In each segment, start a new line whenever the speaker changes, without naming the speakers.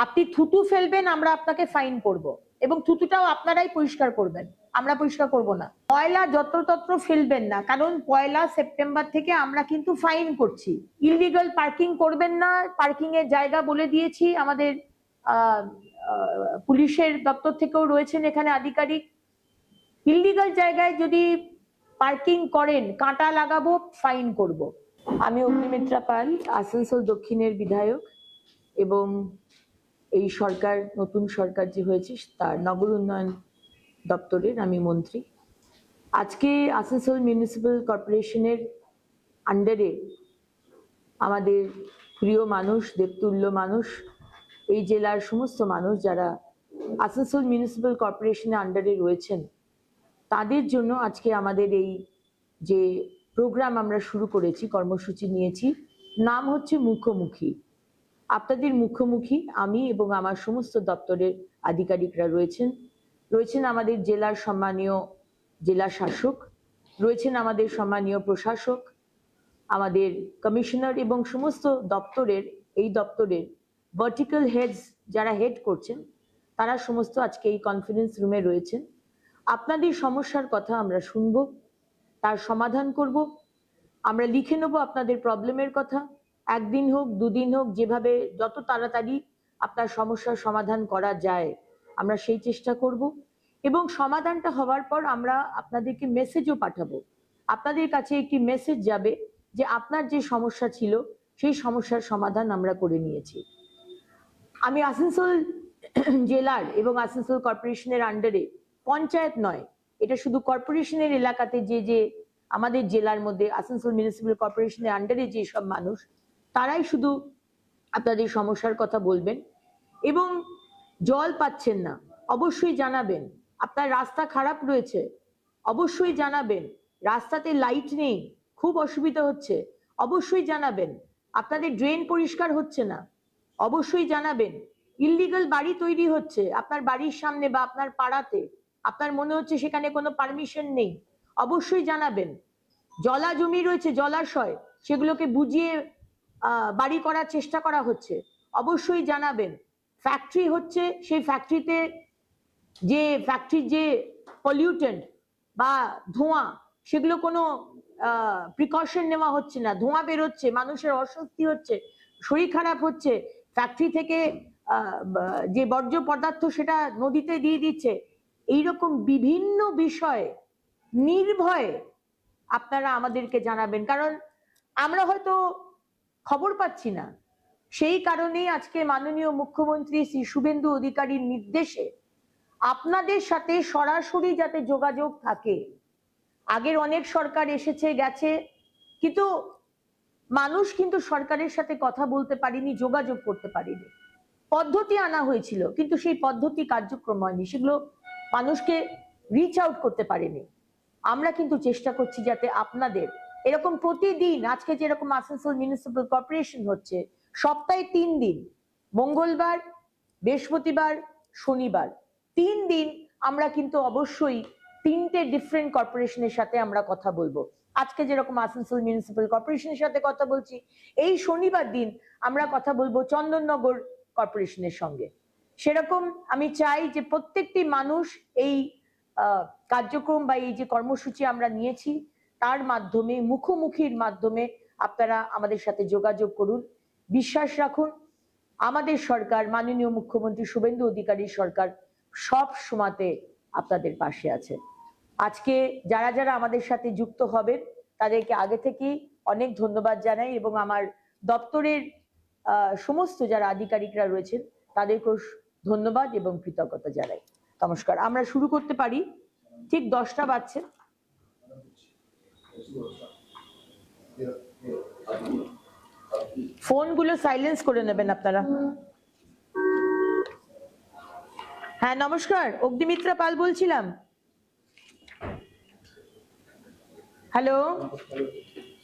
আপনি থুতু ফেলবেন, আমরা আপনাকে ফাইন করব, এবং থুতুটাও আপনারাই পরিষ্কার করবেন, আমরা পরিষ্কার করব না। ময়লা যত্রতত্র ফেলবেন না, কারণ 1 সেপ্টেম্বর থেকে আমরা কিন্তু ফাইন করছি। ইললিগাল পার্কিং করবেন না, পার্কিং এর জায়গা বলে দিয়েছি। আমাদের পুলিশের দপ্তর থেকেও রয়েছেন এখানে আধিকারিক। ইললিগাল জায়গায় যদি পার্কিং করেন, কাঁটা লাগাবো, ফাইন করব। আমি অগ্নিমিত্রা পাল, আসানসোল দক্ষিণের বিধায়ক, এবং এই সরকার, নতুন সরকার যে হয়েছে তার নগর উন্নয়ন দপ্তরের আমি মন্ত্রী। আজকে আসানসোল মিউনিসিপ্যাল কর্পোরেশনের আন্ডারে আমাদের প্রিয় মানুষ, দেবতুল্য মানুষ, এই জেলার সমস্ত মানুষ যারা আসানসোল মিউনিসিপ্যাল কর্পোরেশনের আন্ডারে রয়েছেন, তাদের জন্য আজকে আমাদের এই যে প্রোগ্রাম আমরা শুরু করেছি, কর্মসূচি নিয়েছি, নাম হচ্ছে মুখোমুখি। আপনাদের মুখোমুখি আমি এবং আমার সমস্ত দপ্তরের আধিকারিকরা রয়েছেন আমাদের জেলার সম্মানীয় জেলা শাসক, রয়েছেন আমাদের সম্মানীয় প্রশাসক, আমাদের কমিশনার এবং সমস্ত দপ্তরের, এই দপ্তরের ভার্টিক্যাল হেডস যারা হেড করছেন, তারা সমস্ত আজকে এই কনফারেন্স রুমে রয়েছেন। আপনাদের সমস্যার কথা আমরা শুনবো, তার সমাধান করব। আমরা লিখে নেব আপনাদের প্রবলেমের কথা, একদিন হোক, দুদিন হোক, যেভাবে যত তাড়াতাড়ি আপনার সমস্যার সমাধান করা যায় আমরা সেই চেষ্টা করব। এবং সমাধানটা হওয়ার পর আমরা আপনাদেরকে মেসেজও পাঠাবো। আপনাদের কাছে একটি মেসেজ যাবে যে আপনার যে সমস্যা ছিল সেই সমস্যার সমাধান আমরা করে নিয়েছি। আমি আসানসোল জেলার এবং আসানসোল কর্পোরেশনের আন্ডারে, পঞ্চায়েত নয়, এটা শুধু কর্পোরেশনের এলাকাতে যে আমাদের জেলার মধ্যে আসানসোল মিউনিসিপ্যাল কর্পোরেশনের আন্ডারে যে সব মানুষ, তারাই শুধু আপনাদের সমস্যার কথা বলবেন। এবং জল পাচ্ছেন না, অবশ্যই জানাবেন। আপনার রাস্তা খারাপ রয়েছে, অবশ্যই জানাবেন। রাস্তাতে লাইট নেই, খুব অসুবিধা হচ্ছে, অবশ্যই জানাবেন। আপনাদের ড্রেন পরিষ্কার হচ্ছে না, অবশ্যই জানাবেন। ইললিগাল বাড়ি তৈরি হচ্ছে আপনার বাড়ির সামনে বা আপনার পাড়াতে, আপনার মনে হচ্ছে সেখানে কোনো পারমিশন নেই, অবশ্যই জানাবেন। জলা জমি রয়েছে, জলাশয়, সেগুলোকে বুঝিয়ে বাড়ি করার চেষ্টা করা হচ্ছে, অবশ্যই জানাবেন। ফ্যাক্টরি হচ্ছে, সেই ফ্যাক্টরিতে ফ্যাক্টরির যে পলিউটেন্ট বা ধোঁয়া, সেগুলো কোনো প্রিকশন নেওয়া হচ্ছে না, ধোঁয়া বেরোচ্ছে, মানুষের অস্বস্তি হচ্ছে, শরীর খারাপ হচ্ছে। ফ্যাক্টরি থেকে যে বর্জ্য পদার্থ সেটা নদীতে দিয়ে দিচ্ছে। এইরকম বিভিন্ন বিষয় নির্ভয়ে আপনারা আমাদেরকে জানাবেন, কারণ আমরা হয়তো খবর পাচ্ছি না। সেই কারণেই আজকে মাননীয় মুখ্যমন্ত্রী শ্রী শুভেন্দু অধিকারীর নির্দেশে আপনাদের সাথে সরাসরি যাতে যোগাযোগ থাকে। আগের অনেক সরকার এসেছে গেছে, কিন্তু মানুষ কিন্তু সরকারের সাথে কথা বলতে পারেনি, যোগাযোগ করতে পারেনি। পদ্ধতি আনা হয়েছিল, কিন্তু সেই পদ্ধতি কার্যক্রম হয়নি, সেগুলো মানুষকে রিচ আউট করতে পারেনি। আমরা কিন্তু চেষ্টা করছি যাতে আপনাদের এরকম প্রতিদিন, আজকে যেরকম আসানসোল মিউনিসিপ্যাল কর্পোরেশন হচ্ছে, সপ্তাহে 3 দিন, মঙ্গলবার, বৃহস্পতিবার, শনিবার, 3 দিন আমরা কিন্তু অবশ্যই 3টে ডিফারেন্ট কর্পোরেশনের সাথে আমরা কথা বলবো। আজকে যেরকম আসানসোল মিউনিসিপ্যাল কর্পোরেশনের সাথে কথা বলছি, এই শনিবার দিন আমরা কথা বলবো চন্দননগর কর্পোরেশনের সঙ্গে। সেরকম আমি চাই যে প্রত্যেকটি মানুষ এই কার্যক্রম বা এই যে কর্মসূচি আমরা নিয়েছি তার মাধ্যমে, মুখোমুখির মাধ্যমে আপনারা আমাদের সাথে যোগাযোগ করুন। বিশ্বাস রাখুন, আমাদের সরকার, মাননীয় মুখ্যমন্ত্রী শুভেন্দু অধিকারীর সরকার সব সময়তে আপনাদের পাশে আছে। আজকে যারা যারা আমাদের সাথে যুক্ত হবেন তাদেরকে আগে থেকেই অনেক ধন্যবাদ জানাই, এবং আমার দপ্তরের সমস্ত যারা আধিকারিকরা রয়েছেন তাদেরকেও ধন্যবাদ এবং কৃতজ্ঞতা জানাই। নমস্কার। আমরা শুরু করতে পারি, ঠিক 10টা বাজছে। ফোনগুলো সাইলেন্স করে নেবেন আপনারা। হ্যাঁ নমস্কার, অগ্নিমিত্রা পাল বলছিলাম। হ্যালো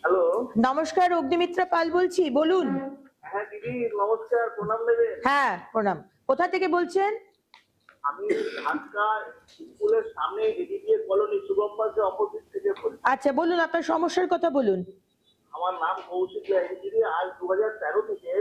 হ্যালো,
নমস্কার, অগ্নিমিত্রা পাল বলছি, বলুন।
হ্যাঁ দিদি নমস্কার, প্রণাম নেবেন।
হ্যাঁ প্রণাম। কোথা থেকে বলছেন?
আমি ঢাকা স্কুলের সামনে এডিবিএ কলোনি শুভম পাশে অপোজিট থেকে বলছি।
আচ্ছা বলুন, আপনার সমস্যার কথা বলুন।
আমার নাম কৌশিক লাহিড়ী দিদি। আজ 2013 থেকে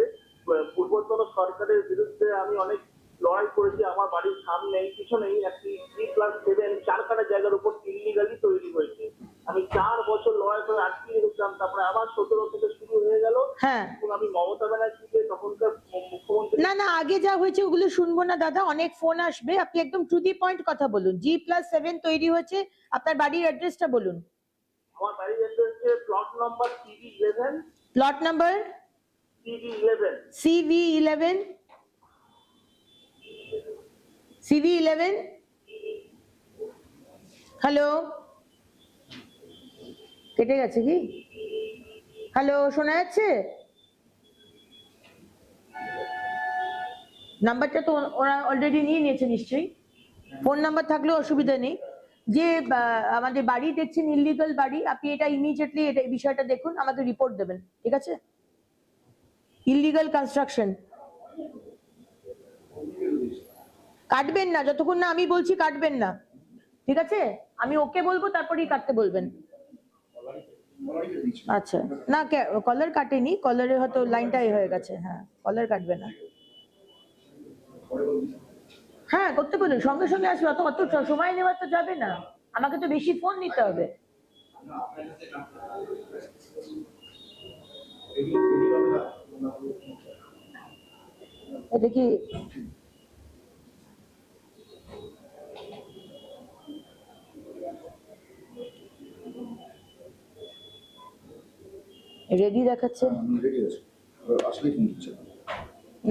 পূর্বতন সরকারের বিরুদ্ধে আমি অনেক লড়াই করেছি। আমার বাড়ির সামনে পিছনেই একটি 3+7 4 কাটা জায়গার উপর ইলিগালি তৈরি হয়েছে। আমি 4 বছর লড়াই করে আটকে রেখেছিলাম, তারপরে আবার 17 থেকে শুরু হয়ে গেল।
হ্যাঁ,
এবং আমি মমতা ব্যানার্জিকে তখনকার মুখ্যমন্ত্রী
না না, আগে যা হয়েছে ওগুলো শুনবো না দাদা, অনেক ফোন আসবে, আপনি একদম টু দি পয়েন্ট কথা বলুন। G+7 তৈরি হয়েছে, আপনার বাড়ির অ্যাড্রেসটা বলুন।
আমার বাড়ির অ্যাড্রেস হচ্ছে প্লট নম্বর CV11
plot number
CV11
CV11 CV11। Hello, কেটে গেছে কি? হ্যালো, শোনা যাচ্ছে? নাম্বারটা তো ওরা অলরেডি নিয়ে নিয়েছে নিশ্চয়ই, ফোন নাম্বার থাকলেও অসুবিধা নেই। যে আমাদের বাড়ি দেখছেন ইলিগাল বাড়ি, আপনি এটা ইমিডিয়েটলি এটা এই বিষয়টা দেখুন, আমাকে রিপোর্ট দেবেন, ঠিক আছে? ইলিগাল কনস্ট্রাকশন কাটবেন না, যতক্ষণ না আমি বলছি কাটবেন না, ঠিক আছে? আমি ওকে বলবো, তারপরেই কাটতে বলবেন। আচ্ছা, না কলার কাটেনি, কলারে হয়তো লাইনটাই হয়ে গেছে। হ্যাঁ, কলার কাটবে না। হ্যাঁ, করতে বলুন, সঙ্গে সঙ্গে আসবে, অত অত সময় নেওয়া তো যাবে না, আমাকে তো বেশি ফোন নিতে হবে। এটা কি রেডি দেখাচ্ছে?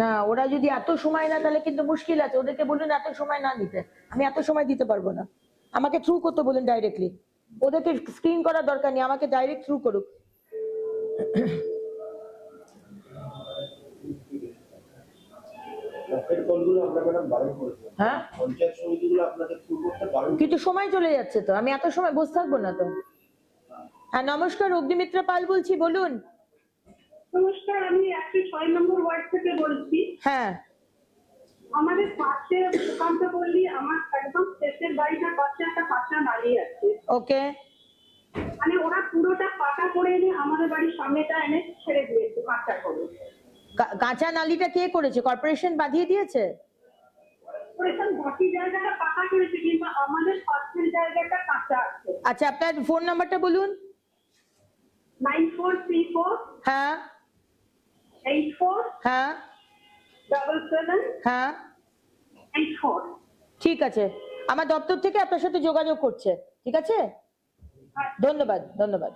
না, ওরা যদি এত সময় না, তাহলে কিন্তু মুশকিল আছে। ওদেরকে বলুন এত সময় না নিতে, আমি এত সময় দিতে পারবো না। আমাকে থ্রু করতে বলুন ডাইরেক্টলি, ওদেরকে স্ক্রিন করার দরকার নেই, আমাকে ডাইরেক্ট থ্রু করুক। হ্যাঁ,
পঞ্চায়েত সমিতিগুলো আপনাকে শুরু করতে পারেন,
কিন্তু সময় চলে যাচ্ছে তো, আমি এত সময় বসে থাকবো না তো। হ্যাঁ, নমস্কার, অগ্নিমিত্রা পাল বলছি, বলুন।
নমস্কার, আমি 106 নম্বর ওয়ার্ড থেকে বলছি।
হ্যাঁ,
আমাদের পাশে সুকান্ত পল্লী, আমার একদম শেষের বাড়িটার পাশে একটা কাঁচা নালী আছে।
ওকে।
মানে ওরা পুরোটা পাকা করে এনে আমাদের বাড়ির সামনেটা এনে ছেড়ে দিয়েছে কাঁচা করে।
কাঁচা নালীটা কে করেছে? কর্পোরেশন বাঁধিয়ে দিয়েছে?
করেছেন, বাকি জায়গাটা পাকা করেছে, কিন্তু আমাদের পাশের জায়গাটা কাঁচা আছে।
আচ্ছা, আপনার ফোন নাম্বারটা বলুন।
9434
হ্যাঁ
84
হ্যাঁ
77
হ্যাঁ,
84।
ঠিক আছে, আমার দপ্তর থেকে আপনার সাথে যোগাযোগ করছে, ঠিক আছে? ধন্যবাদ, ধন্যবাদ।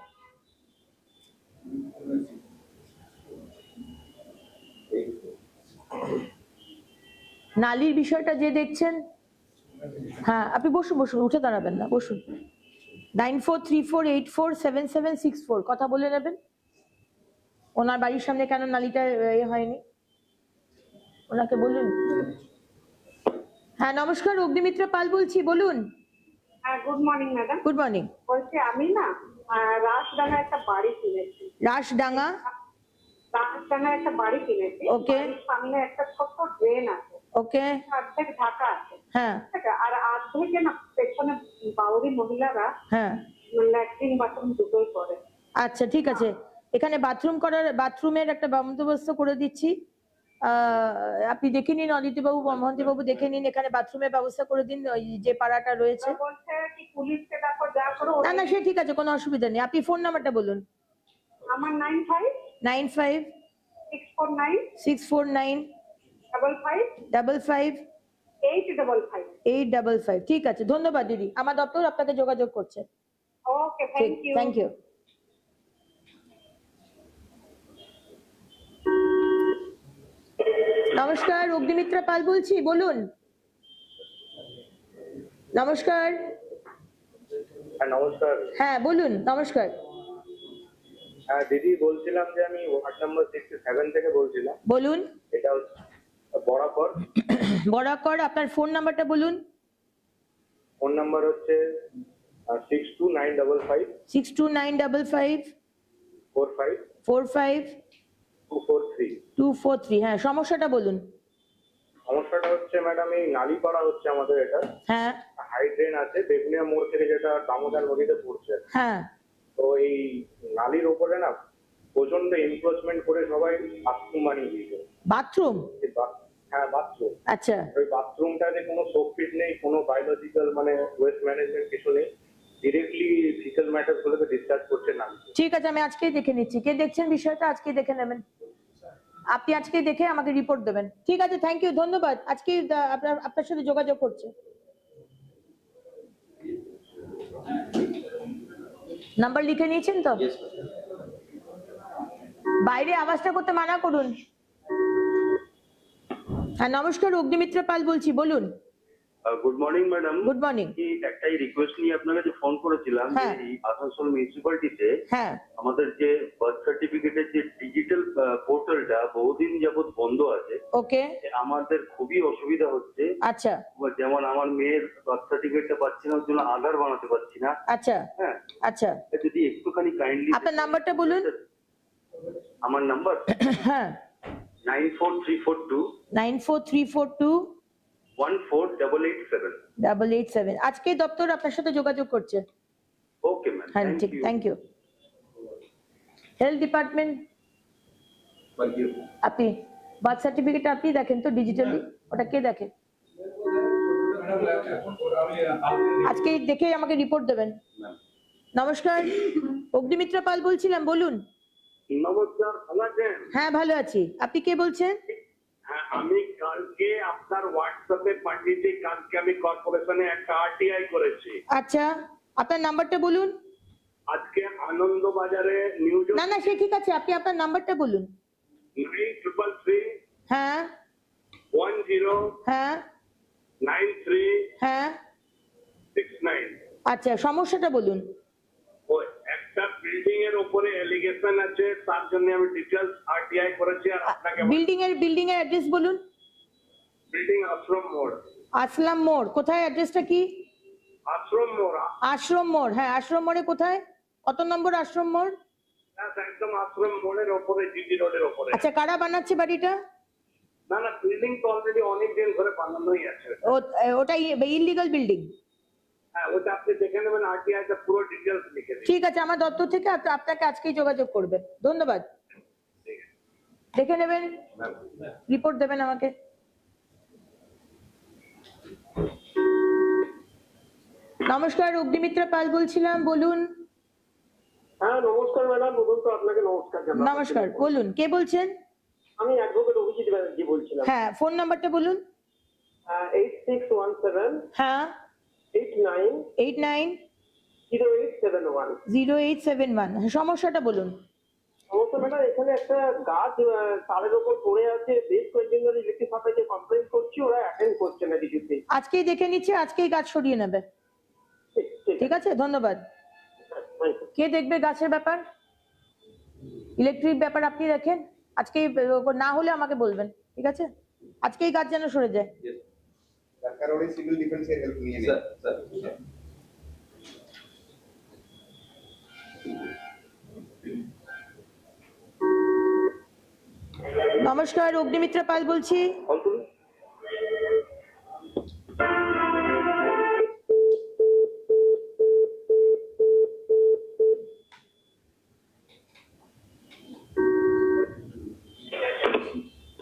নালির বিষয়টা যে দেখছেন, হ্যাঁ আপনি বসুন, বসুন, উঠে দাঁড়াবেন না, বসুন। 9434847764 কথা বলে নেবেন। ওনার বাড়ির সামনে কেন নালিটা হয়নি, ওনাকে বলুন। হ্যাঁ, নমস্কার, অগ্নিমিত্রা পাল বলছি, বলুন।
হ্যাঁ, good morning madam.
Good morning.
বলছি আমি না রাসডাঙ্গা একটা বাড়ি কিনেছি।
রাসডাঙ্গা?
রাসডাঙ্গা একটা বাড়ি কিনেছি।
ওকে।
বাড়ির সামনে একটা ছোট্ট ড্রেন আছে,
ওকে।
অর্ধেক ঢাকা আছে।
হ্যাঁ
ঠিক আছে, আর অর্ধেকে না পেছনে বাউরি মহিলারা
হ্যাঁ,
ল্যাট্রিন বাথরুম দুটোই করে।
আচ্ছা ঠিক আছে, এখানে বাথরুমের একটা বন্দোবস্ত করে দিচ্ছি। আপনি দেখে নিন, অদিতিবাবু মহন্তিবাবু দেখে নিন, এখানে বাথরুমের ব্যবস্থা করে দিন, ওই যে পাড়াটা রয়েছে।
বলছে কি পুলিশকে ডাকো, যা করো।
না না, সে ঠিক আছে, কোনো অসুবিধা নেই, আপনি ফোন নাম্বারটা বলুন।
আমার 95
95
649
649
55
55
855।
855, ঠিক আছে, ধন্যবাদ দিদি, আমার দপ্তর আপনাকে যোগাযোগ করছে।
Okay, thank you.
Thank you. নমস্কার, অগ্নিমিত্রা পাল বলছি, বলুন। নমস্কার।
হ্যাঁ নমস্কার।
হ্যাঁ বলুন, নমস্কার।
হ্যাঁ দিদি, বলছিলাম যে আমি ওয়ার্ড নাম্বার 67 থেকে বলছিলাম।
বলুন।
এটা হচ্ছে বরাকর।
বরাকর, আপনার ফোন নাম্বারটা বলুন।
ফোন নাম্বার হচ্ছে 62955
62955
45
45
243।
243। হ্যাঁ, সমস্যাটা বলুন।
সমস্যাটা হচ্ছে ম্যাডাম, এই নালী করা হচ্ছে আমাদের, এটা
হ্যাঁ
হাই ড্রেন আছে বেগুনিয়া মোড় থেকে, যেটা দামোদর নদীতে পড়ছে।
হ্যাঁ,
তো এই নালীর উপরে না প্রচন্ড এনক্রোচমেন্ট করে সবাই বাথরুম বানিয়ে দিয়েছে।
বাথরুম?
হ্যাঁ বাথরুম।
আচ্ছা
ওই বাথরুমটাতে কোনো সোপফিট নেই, কোনো বায়োলজিক্যাল মানে ওয়েস্ট ম্যানেজমেন্ট কিছু নেই, ডিরেক্টলি ফিক্যাল ম্যাটার গুলোকে ডিসচার্জ করছে না।
ঠিক আছে, আমি আজকেই দেখে নিচ্ছি। কে দেখছেন বিষয়টা আজকেই দেখে নেবেন, আপনি আজকেই দেখে আমাকে রিপোর্ট দেবেন। ঠিক আছে, থ্যাংক ইউ, ধন্যবাদ। আজকে আপনার সাথে যোগাযোগ করছে। নাম্বার লিখে নিয়েছেন তো? বাইরে আওয়াজটা করতে মানা করুন। হ্যাঁ নমস্কার, অগ্নিমিত্র পাল বলছি, বলুন।
Good morning madam.
Good morning.
একটাই রিকোয়েস্ট নিয়ে আপনার কাছে ফোন করেছিলাম যে
হ্যাঁ।
এই আসানসোল মিউনিসিপ্যালিটিতে
হ্যাঁ
আমাদের যে বার্থ সার্টিফিকেটের যে ডিজিটাল পোর্টালটা বহুদিন যাবত বন্ধ আছে,
ওকে
আমাদের খুবই অসুবিধা হচ্ছে।
আচ্ছা
যেমন আমার মেয়ের বার্থ সার্টিফিকেটটা পাচ্ছি না, ওর জন্য আধার বানাতে পারছি না।
আচ্ছা
হ্যাঁ,
আচ্ছা,
যদি একটুখানি কাইন্ডলি
আপনার নাম্বারটা বলুন।
আমার নাম্বার
হ্যাঁ
9434214887।
9434214887। আজকে দপ্তর আপনার সাথে যোগাযোগ করছে।
ওকে ম্যাম,
হ্যাঁ ঠিক, থ্যাংক ইউ। হেলথ ডিপার্টমেন্ট, আপনি বার্থ সার্টিফিকেট আপনি দেখেন তো ডিজিটালি? ওটা কে দেখে? আজকে দেখে আমাকে রিপোর্ট দেবেন। নমস্কার, অগ্নিমিত্র পাল বলছিলাম, বলুন।
নমস্কার, ভালো আছেন?
হ্যাঁ ভালো আছি, আপনি কে বলছেন?
হ্যাঁ, আমি কালকে আপনার হোয়াটসঅ্যাপে পাঠিয়েছি, কালকে আমি কর্পোরেশনে একটা আরটিআই করেছি।
আচ্ছা, আপনার নাম্বারটা বলুন।
আজকে আনন্দবাজারে নিউজ
না না সে ঠিক আছে, আপনি আপনার নাম্বারটা বলুন।
9333
হ্যাঁ
10
হ্যাঁ
93
হ্যাঁ
69।
আচ্ছা, সমস্যাটা বলুন।
ওই একটা বিল্ডিং এর উপরে এলিগেশন আছে, তার জন্য আমি ডিটেইলস আরটিআই করেছি। আর আপনাকে
বিল্ডিং এর অ্যাড্রেস বলুন।
বিল্ডিং আশ্রম মোড়।
আসলাম মোড় কোথায়? অ্যাড্রেসটা কি?
আশ্রম মোড়।
আশ্রম মোড়, হ্যাঁ আশ্রম মোড়ে কোথায়? কত নম্বর আশ্রম মোড়?
হ্যাঁ, একদম আশ্রম মোড়ের উপরে, জিটি রোডের উপরে।
আচ্ছা, কারা বানাচ্ছে বাড়িটা?
না না, বিল্ডিং তো অলরেডি অনেক দিন ধরে বানানোই আছে।
ওটা ইলিগাল বিল্ডিং?
হ্যাঁ, ওটা আপনি দেখে নেবেন, আরটিআই তে পুরো ডিটেইলস লিখে দিন।
ঠিক আছে, আমার দপ্তর থেকে আপনাকে আজকেই যোগাযোগ করবে। ধন্যবাদ, দেখে নেবেন, রিপোর্ট দেবেন আমাকে। নমস্কার, অগ্নিমিত্র পাল বলছিলাম, বলুন।
হ্যাঁ নমস্কার ম্যাডাম, বলুন তো। আপনাকে নমস্কার জানাচ্ছি।
নমস্কার, বলুন কে বলছেন?
আমি অ্যাডভোকেট অভিজিৎ ব্যানার্জি বলছিলাম।
হ্যাঁ, ফোন নাম্বারটা বলুন।
8617
হ্যাঁ
89
89
0871।
0871। সমস্যাটা বলুন।
সমস্যা ম্যাডাম, এখানে একটা গাছ তারের উপর পড়ে আছে, বেশ কয়েকদিন ধরে ইলেকট্রিক সাপ্লাইতে কমপ্লেন করছি, ওরা অ্যাটেন্ড করছে না কিছুতেই।
আজকেই দেখে নিচ্ছে, আজকেই গাছ সরিয়ে নেবে। ঠিক আছে, ধন্যবাদ। কে দেখবে গাছের ব্যাপার, ইলেকট্রিক ব্যাপার আপনি দেখেন। আজকেই না হলে আমাকে বলবেন, ঠিক আছে? আজকেই গাছ যেন সরে যায়।
সরকার ওই সিভিল ডিফেন্সের হেল্প নিয়ে নেয়। স্যার
নমস্কার, অগ্নিমিত্র পাল বলছি।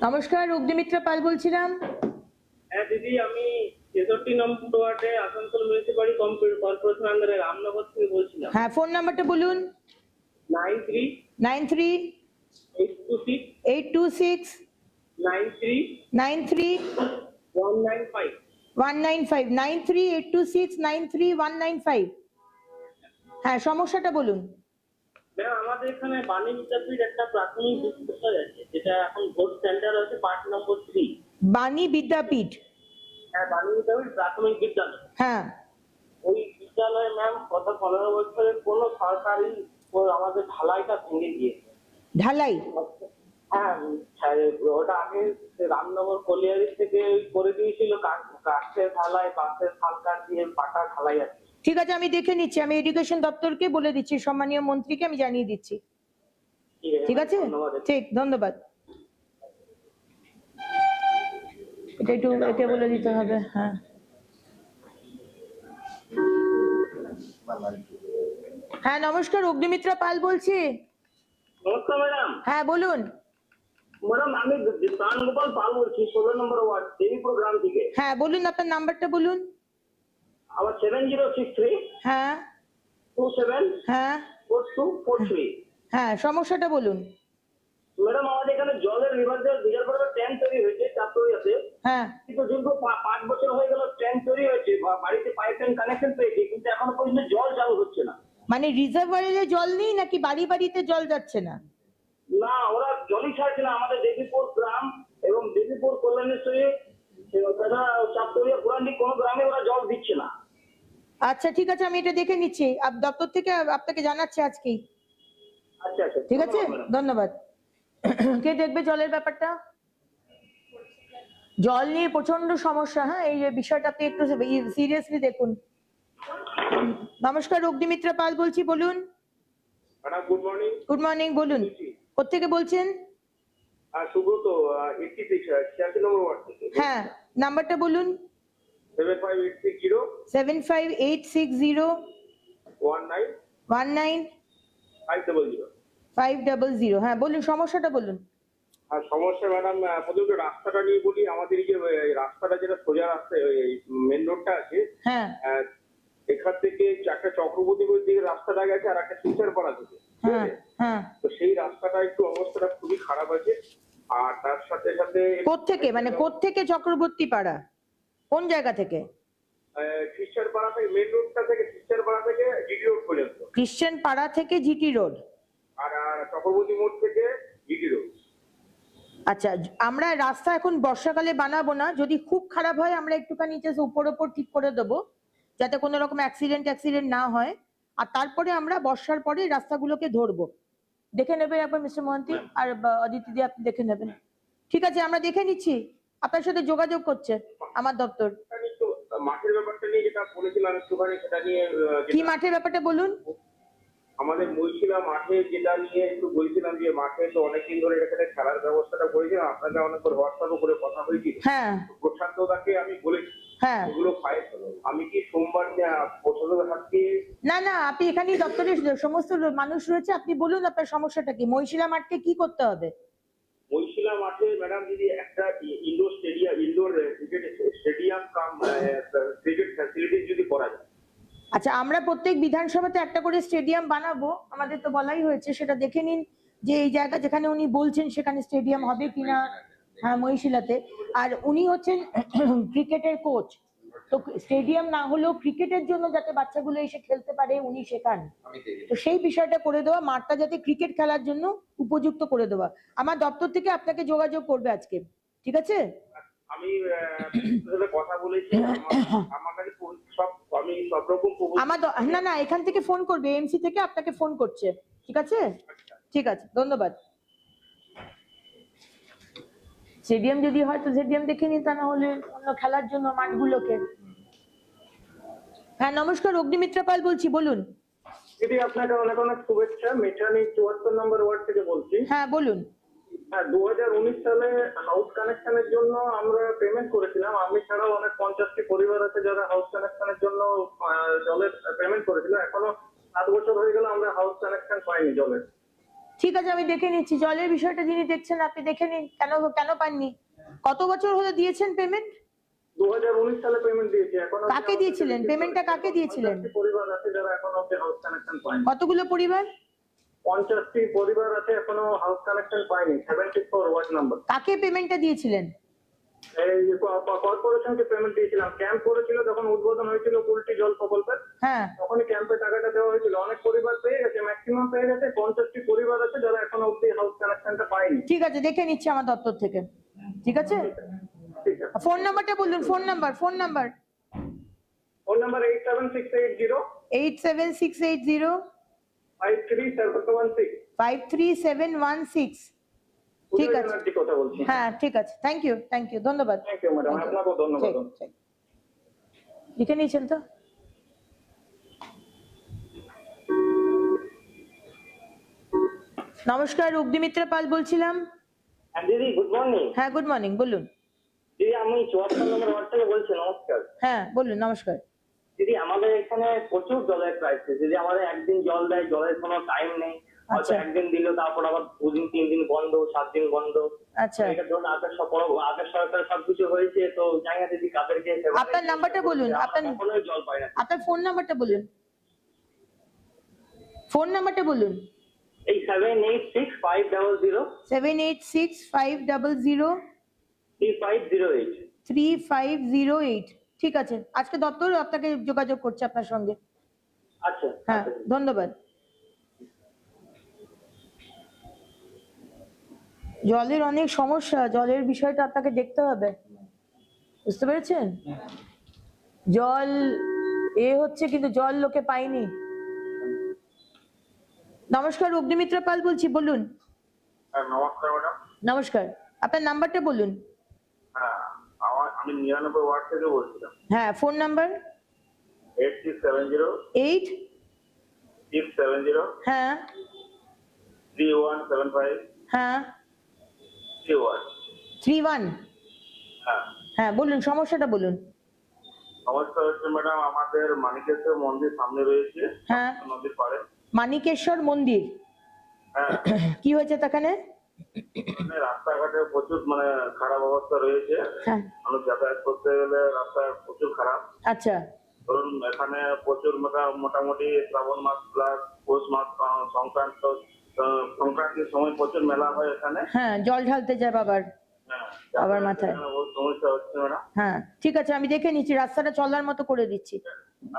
নমস্কার, অগ্নিমিত্র পাল বলছিলাম।
হ্যাঁ দিদি, আমি 63 নম্বর ওয়ার্ডে আসানসোল মিউনিসিপ্যালিটি কর্পোরেশন আন্ডারে রামনগর থেকে বলছিলাম।
হ্যাঁ, ফোন নাম্বারটা বলুন।
93
93
826
826
93
93
195।
195 93 826 93 195। হ্যাঁ, সমস্যাটা বলুন।
ম্যাম, আমাদের এখানে বাণী বিদ্যাপীঠ একটা প্রাথমিক বিদ্যালয় আছে, যেটা এখন ভোট সেন্টার আছে, পার্ট নম্বর 3।
বাণী বিদ্যাপীঠ?
হ্যাঁ, বাণী বিদ্যাপীঠ প্রাথমিক বিদ্যালয়।
হ্যাঁ,
ওই বিদ্যালয়ে ম্যাম গত 15 বছরের কোনো সরকারি আমাদের ঢালাইটা ভেঙে গিয়েছে।
ঢালাই?
হ্যাঁ, ওটা আগে রামনগর কলিয়ারি থেকে করে দিয়েছিল, কাঠের ঢালাই, বাঁশের শালকাঠ দিয়ে পাকা ঢালাই আছে।
ঠিক আছে, আমি দেখে নিচ্ছি, আমি এডুকেশন দপ্তরকে বলে দিচ্ছি, সম্মানীয় মন্ত্রীকে আমি জানিয়ে দিচ্ছি। ঠিক আছে, ঠিক, ধন্যবাদ। এটা একটু একে বলে দিতে হবে। হ্যাঁ, হ্যাঁ নমস্কার, অগ্নিমিত্র পাল বলছি।
নমস্কার ম্যাডাম।
হ্যাঁ বলুন।
ম্যাডাম আমি প্রাণগোপাল পাল বলছি 16 নম্বর ওয়ার্ড দেবীপুর গ্রাম থেকে।
হ্যাঁ বলুন, আপনার নাম্বারটা বলুন।
আমার 7063
হ্যাঁ
27
হ্যাঁ
4243।
হ্যাঁ, সমস্যাটা বলুন।
ম্যাডাম আমাদের এখানে জলের রিজার্ভ ট্যাঙ্ক তৈরি হয়েছে, চাপ তৈরি আছে,
হ্যাঁ
কিন্তু দীর্ঘ 5 বছর হয়ে গেল ট্যাঙ্ক তৈরি হয়েছে, বাড়িতে পাইপ লাইন কানেকশন পেয়েছি, কিন্তু এখনো পর্যন্ত জল চালু হচ্ছে না।
মানে রিজার্ভারে জল নেই নাকি বাড়ি বাড়িতে জল যাচ্ছে না?
না, ওরা জলই ছাড়ছে না। আমাদের দেবীপুর গ্রাম এবং দেবীপুর কল্যাণেশ্বরী চাপতরিয়া পুরান্ডি কোনো গ্রামে ওরা জল দিচ্ছে না।
আচ্ছা ঠিক আছে, আমি এটা দেখে নিচ্ছি, দপ্তর থেকে আপনাকে জানাচ্ছি আজকেই।
আচ্ছা আচ্ছা,
ঠিক আছে,
ধন্যবাদ ম্যাডাম।
ধন্যবাদ। কে দেখবে জলের ব্যাপারটা? জল নিয়ে প্রচন্ড সমস্যা। হ্যাঁ, এই বিষয়টা আপনি একটু সিরিয়াসলি দেখুন। নমস্কার, অগ্নিমিত্রা পাল বলছি, বলুন।
Madam good morning.
Good morning, বলুন। কোত্থেকে বলছেন?
সুব্রত 86 নম্বর ওয়ার্ড থেকে।
হ্যাঁ, নাম্বারটা বলুন।
75860
75860
19
19
500।
500। হ্যাঁ বলুন, সমস্যাটা বলুন।
আর সমস্যা ম্যাডাম, প্রথমত রাস্তাটা নিয়ে বলি। আমাদের এই যে রাস্তাটা যেটা সোজা রাস্তা মেন রোডটা আছে,
হ্যাঁ
এখান থেকে একটা চক্রবর্তীপুর দিকে রাস্তাটা গেছে আর একটা শিলচর পাড়া থেকে।
হ্যাঁ হ্যাঁ।
তো সেই রাস্তাটা একটু অবস্থাটা খুবই খারাপ আছে। আর তার সাথে সাথে
কোত্থেকে, মানে কোত্থেকে চক্রবর্তী পাড়া, কোন জায়গা থেকে?
শিলচর পাড়া থেকে মেন রোডটা থেকে শিলচর পাড়া থেকে জিডি রোড পর্যন্ত।
ক্রিশ্চিয়ান পাড়া থেকে জিটি রোড।
আর চক্রবর্তী মোড় থেকে জিডি রোড।
আচ্ছা, আমরা রাস্তা এখন বর্ষাকালে বানাবো না, যদি খুব খারাপ হয় আমরা একটুখানি জাস্ট উপর ঠিক করে দেবো, যাতে কোনো রকম অ্যাক্সিডেন্ট না হয়। আর তারপরে আমরা বর্ষার পরে রাস্তাগুলোকে ধরবো। দেখে নেবেন একবার মিস্টার মহান্তি আর অদিতি দি, আপনি দেখে নেবেন। ঠিক আছে, আমরা দেখে নিচ্ছি, আপনার সাথে যোগাযোগ করছে আমার দপ্তর।
একটু মাঠের ব্যাপারটা নিয়ে যেটা বলেছিলাম একটুখানি সেটা নিয়ে
কি মাঠের ব্যাপারটা বলুন।
আমাদের মহিশিলা মাঠে যেটা নিয়ে একটু বলছিলাম, যে মাঠে তো অনেকদিন ধরে এখানে খেলার ব্যবস্থাটা করেছিলাম, আপনাকে অনেকবার হোয়াটসঅ্যাপে করে কথা হয়েছিল।
হ্যাঁ
প্রশান্ত দাকে আমি বলেছি
হ্যাঁ।
এগুলো ফাইল। আমি কি সোমবার প্রশাসনের হাতকে?
না না, আপনি এখানেই দপ্তরে সমস্ত মানুষ রয়েছে, আপনি বলুন আপনার সমস্যাটা কি। মহিশিলা মাঠকে কি করতে হবে?
মহিশিলা মাঠে ম্যাডাম যদি একটা ইনডোর ক্রিকেট স্টেডিয়াম কাম ক্রিকেট ফ্যাসিলিটি যদি করা যায়।
আচ্ছা, আমরা প্রত্যেক বিধানসভাতে একটা করে স্টেডিয়াম বানাবো, আমাদের তো বলাই হয়েছে। সেটা দেখে নিন যে এই জায়গা যেখানে উনি বলছেন সেখানে স্টেডিয়াম হবে কিনা। হ্যাঁ, মহিশিলাতে। আর উনি হচ্ছেন ক্রিকেটের কোচ, তো স্টেডিয়াম না হলেও ক্রিকেটের জন্য যাতে বাচ্চাগুলো এসে খেলতে পারে উনি শেখান। তো সেই বিষয়টা করে দেওয়া, মাঠটা যাতে ক্রিকেট খেলার জন্য উপযুক্ত করে দেওয়া। আমার দপ্তর থেকে আপনাকে যোগাযোগ করবে আজকে, ঠিক আছে?
আমি কথা বলেছি, আমার কাছে আমি সব রকম
না না, এখান থেকে ফোন করবে, এমসি থেকে আপনাকে ফোন করছে, ঠিক আছে? ঠিক আছে, ধন্যবাদ। স্টেডিয়াম যদি হয় তো স্টেডিয়াম দেখে নিন, তা না হলে অন্য খেলার জন্য মাঠগুলোকে। হ্যাঁ নমস্কার, অগ্নিমিত্রা পাল বলছি, বলুন।
দিদি আপনাকে অনেক অনেক শুভেচ্ছা। মেটানি 74 নম্বর ওয়ার্ড থেকে বলছি।
হ্যাঁ বলুন।
হ্যাঁ, 2019 সালে হাউস কানেকশনের জন্য আমরা পেমেন্ট করেছিলাম। আমি ছাড়াও অনেক 50টি পরিবার আছে যারা হাউস কানেকশনের জন্য জলের পেমেন্ট করেছিল। এখনো 7 বছর হয়ে গেল আমরা হাউস কানেকশন পাইনি জলের।
ঠিক আছে, আমি দেখে নিচ্ছি। জলের বিষয়টা যিনি দেখছেন আপনি দেখে নিন, কেন পাননি। কত বছর হলে দিয়েছেন পেমেন্ট?
2019 সালে পেমেন্ট দিয়েছি। এখনো
কাকে দিয়েছিলেন পেমেন্টটা? কাকে দিয়েছিলেন?
50টি পরিবার আছে যারা এখনো অবধি হাউস কানেকশন পায়নি।
কতগুলো পরিবার?
50টি পরিবার আছে এখনো হাউস কানেকশন পায়নি। 74 ওয়ার্ড নাম্বার।
কাকে পেমেন্টটা দিয়েছিলেন?
এই কর্পোরেশনকে পেমেন্ট দিয়েছিলাম। ক্যাম্প করেছিল যখন উদ্বোধন হয়েছিল কুলটি জল প্রকল্পের,
হ্যাঁ
তখনই ক্যাম্পে টাকাটা দেওয়া হয়েছিল। অনেক পরিবার পেয়ে গেছে, ম্যাক্সিমাম পেয়ে গেছে। 50টি পরিবার আছে যারা এখনো অবধি হাউস কানেকশনটা পায়নি।
ঠিক আছে, দেখে নিচ্ছি আমার দপ্তর থেকে, ঠিক আছে?
ঠিক আছে।
ফোন নাম্বারটা বলুন। Phone number
phone number 87680
87680
53716।
53716। ঠিক আছে,
কথা বলছি।
হ্যাঁ ঠিক আছে, থ্যাংক ইউ ধন্যবাদ।
থ্যাংক ইউ ম্যাডাম, আপনাকেও ধন্যবাদ।
লিখে নিয়েছেন তো? নমস্কার, অগ্নিমিত্রা পাল বলছিলাম।
দিদি গুড মর্নিং।
হ্যাঁ গুড মর্নিং, বলুন।
দিদি আমি 74 নম্বর ওয়ার্ড থেকে বলছি। নমস্কার।
হ্যাঁ বলুন, নমস্কার।
দিদি আমাদের এখানে প্রচুর জলের ক্রাইসিস। দিদি আমাদের একদিন জল দেয়, জলের কোনো টাইম নেই। হয়তো
আচ্ছা
একদিন দিল, তারপর আবার 2 দিন 3 দিন বন্ধ, 7 দিন বন্ধ।
আচ্ছা
এটা ধরুন আগের সরকার সবকিছু হয়েছে, তো জানি না দিদি কাদেরকে
আপনার নাম্বারটা বলুন, আপনার
কখনোই জল পাই না।
আপনার ফোন নাম্বারটা বলুন, ফোন নাম্বারটা বলুন।
এই 786500
786-500
3508।
3508। ঠিক আছে, আজকে দপ্তর আপনাকে যোগাযোগ করছে আপনার সঙ্গে।
আচ্ছা
হ্যাঁ, ধন্যবাদ। জলের অনেক সমস্যা, জলের বিষয়টা আপনাকে দেখতে হবে, বুঝতে পেরেছেন? জল হচ্ছে, কিন্তু জল লোকে পায়নি। নমস্কার, অগ্নিমিত্রা পাল বলছি, বলুন।
নমস্কার ম্যাডাম।
নমস্কার, আপনার নাম্বারটা বলুন।
হ্যাঁ, আমি 99 ওয়ার্ড থেকে বলছিলাম।
হ্যাঁ, ফোন নাম্বার
8670
8
670
হ্যাঁ
3175
হ্যাঁ
31।
31।
হ্যাঁ,
হ্যাঁ বলুন, সমস্যাটা বলুন।
সমস্যা হচ্ছে ম্যাডাম, আমাদের মানিকেশ্বর মন্দির সামনে রয়েছে,
হ্যাঁ,
নদীর পাড়ে।
মানিকেশ্বর মন্দির,
হ্যাঁ,
কি হয়েছে সেখানে?
রাস্তাঘাটে প্রচুর খারাপ অবস্থা রয়েছে।
হ্যাঁ,
মানুষ যাতায়াত করতে গেলে রাস্তা প্রচুর খারাপ।
আচ্ছা
ধরুন এখানে প্রচুর মোটামুটি শ্রাবণ মাস প্লাস পৌষ মাস সংক্রান্তির সময় প্রচুর মেলা হয় এখানে।
হ্যাঁ, জল ঢালতে যায় বাবার
হ্যাঁ,
বাবার মাথায়।
এখানে বহুত সমস্যা হচ্ছে ম্যাডাম।
হ্যাঁ ঠিক আছে, আমি দেখে নিচ্ছি, রাস্তাটা চলার মতো করে দিচ্ছি।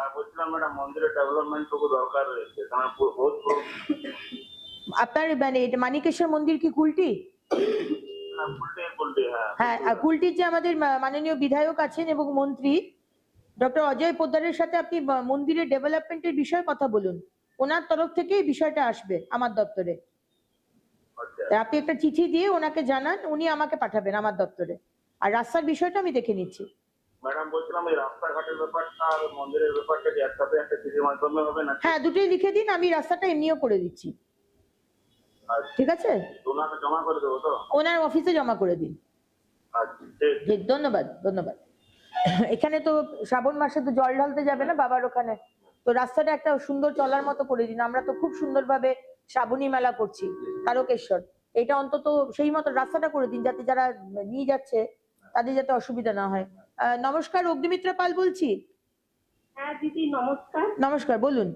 আর বলছিলাম ম্যাডাম, মন্দিরের ডেভেলপমেন্ট টুকু দরকার রয়েছে, কারণ বহুত
আপনার মানে এটা মানিকেশ্বর মন্দির কি কুলটি?
উল্টে
হ্যাঁ, আর কুলটির যে আমাদের মাননীয় বিধায়ক আছেন এবং মন্ত্রী ডক্টর অজয় পোদ্দারের সাথে আপনি মন্দিরের ডেভেলপমেন্টের বিষয়ে কথা বলুন। ওনার তরফ থেকে এই বিষয়টা আসবে আমার দপ্তরে। আপনি একটা চিঠি দিয়ে ওনাকে জানান, উনি আমাকে পাঠাবেন আমার দপ্তরে। আর রাস্তার বিষয়টা আমি দেখে নিচ্ছি।
ম্যাডাম বলছিলাম, এই রাস্তাঘাটের ব্যাপারটা আর মন্দিরের ব্যাপারটা কি একসাথে একটা চিঠির মাধ্যমে হবে না?
হ্যাঁ, দুটোই লিখে দিন, আমি রাস্তাটা এমনিও করে দিচ্ছি। ঠিক আছে,
ওনাকে জমা করে দেবো তো?
ওনার অফিসে জমা করে দিন।
আচ্ছা, ঠিক।
জি, ধন্যবাদ ধন্যবাদ। এখানে তো শ্রাবণ মাসে তো জল ঢালতে যাবে না বাবার ওখানে, তো রাস্তাটা একটা সুন্দর চলার মতো করে দিন। আমরা তো খুব সুন্দরভাবে শ্রাবণী মেলা করছি তারকেশ্বর, এটা অন্তত সেই মতো রাস্তাটা করে দিন, যাতে যারা নিয়ে যাচ্ছে তাদের যাতে অসুবিধা না হয়। নমস্কার, অগ্নিমিত্রা পাল বলছি।
হ্যাঁ দিদি নমস্কার।
নমস্কার, বলুন।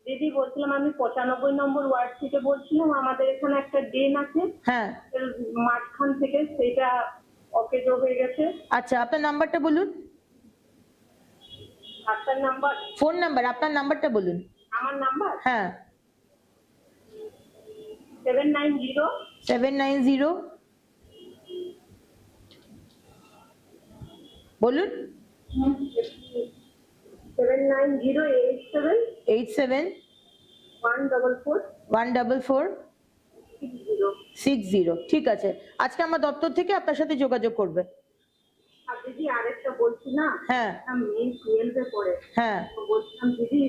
দিদি বলছিলাম, আমি 95 নম্বর ওয়ার্ড থেকে বলছিলাম। আমাদের এখানে একটা ড্রেন আছে,
হ্যাঁ
মাঝখান থেকে, সেটা অকেজো হয়ে গেছে।
আচ্ছা, আপনার নাম্বারটা বলুন।
আপনার নাম্বার?
ফোন নাম্বার, আপনার নাম্বারটা বলুন।
আমার নাম্বার
হ্যাঁ
790
790 বলুন।
79087
87
144
144
60।
60। ঠিক আছে, আজকে আমার দপ্তর থেকে আপনার সাথে যোগাযোগ করবে।
আর দিদি আরেকটা বলছি না,
হ্যাঁ
মেয়ে 12-এ পড়ে।
হ্যাঁ
তো বলছিলাম দিদি,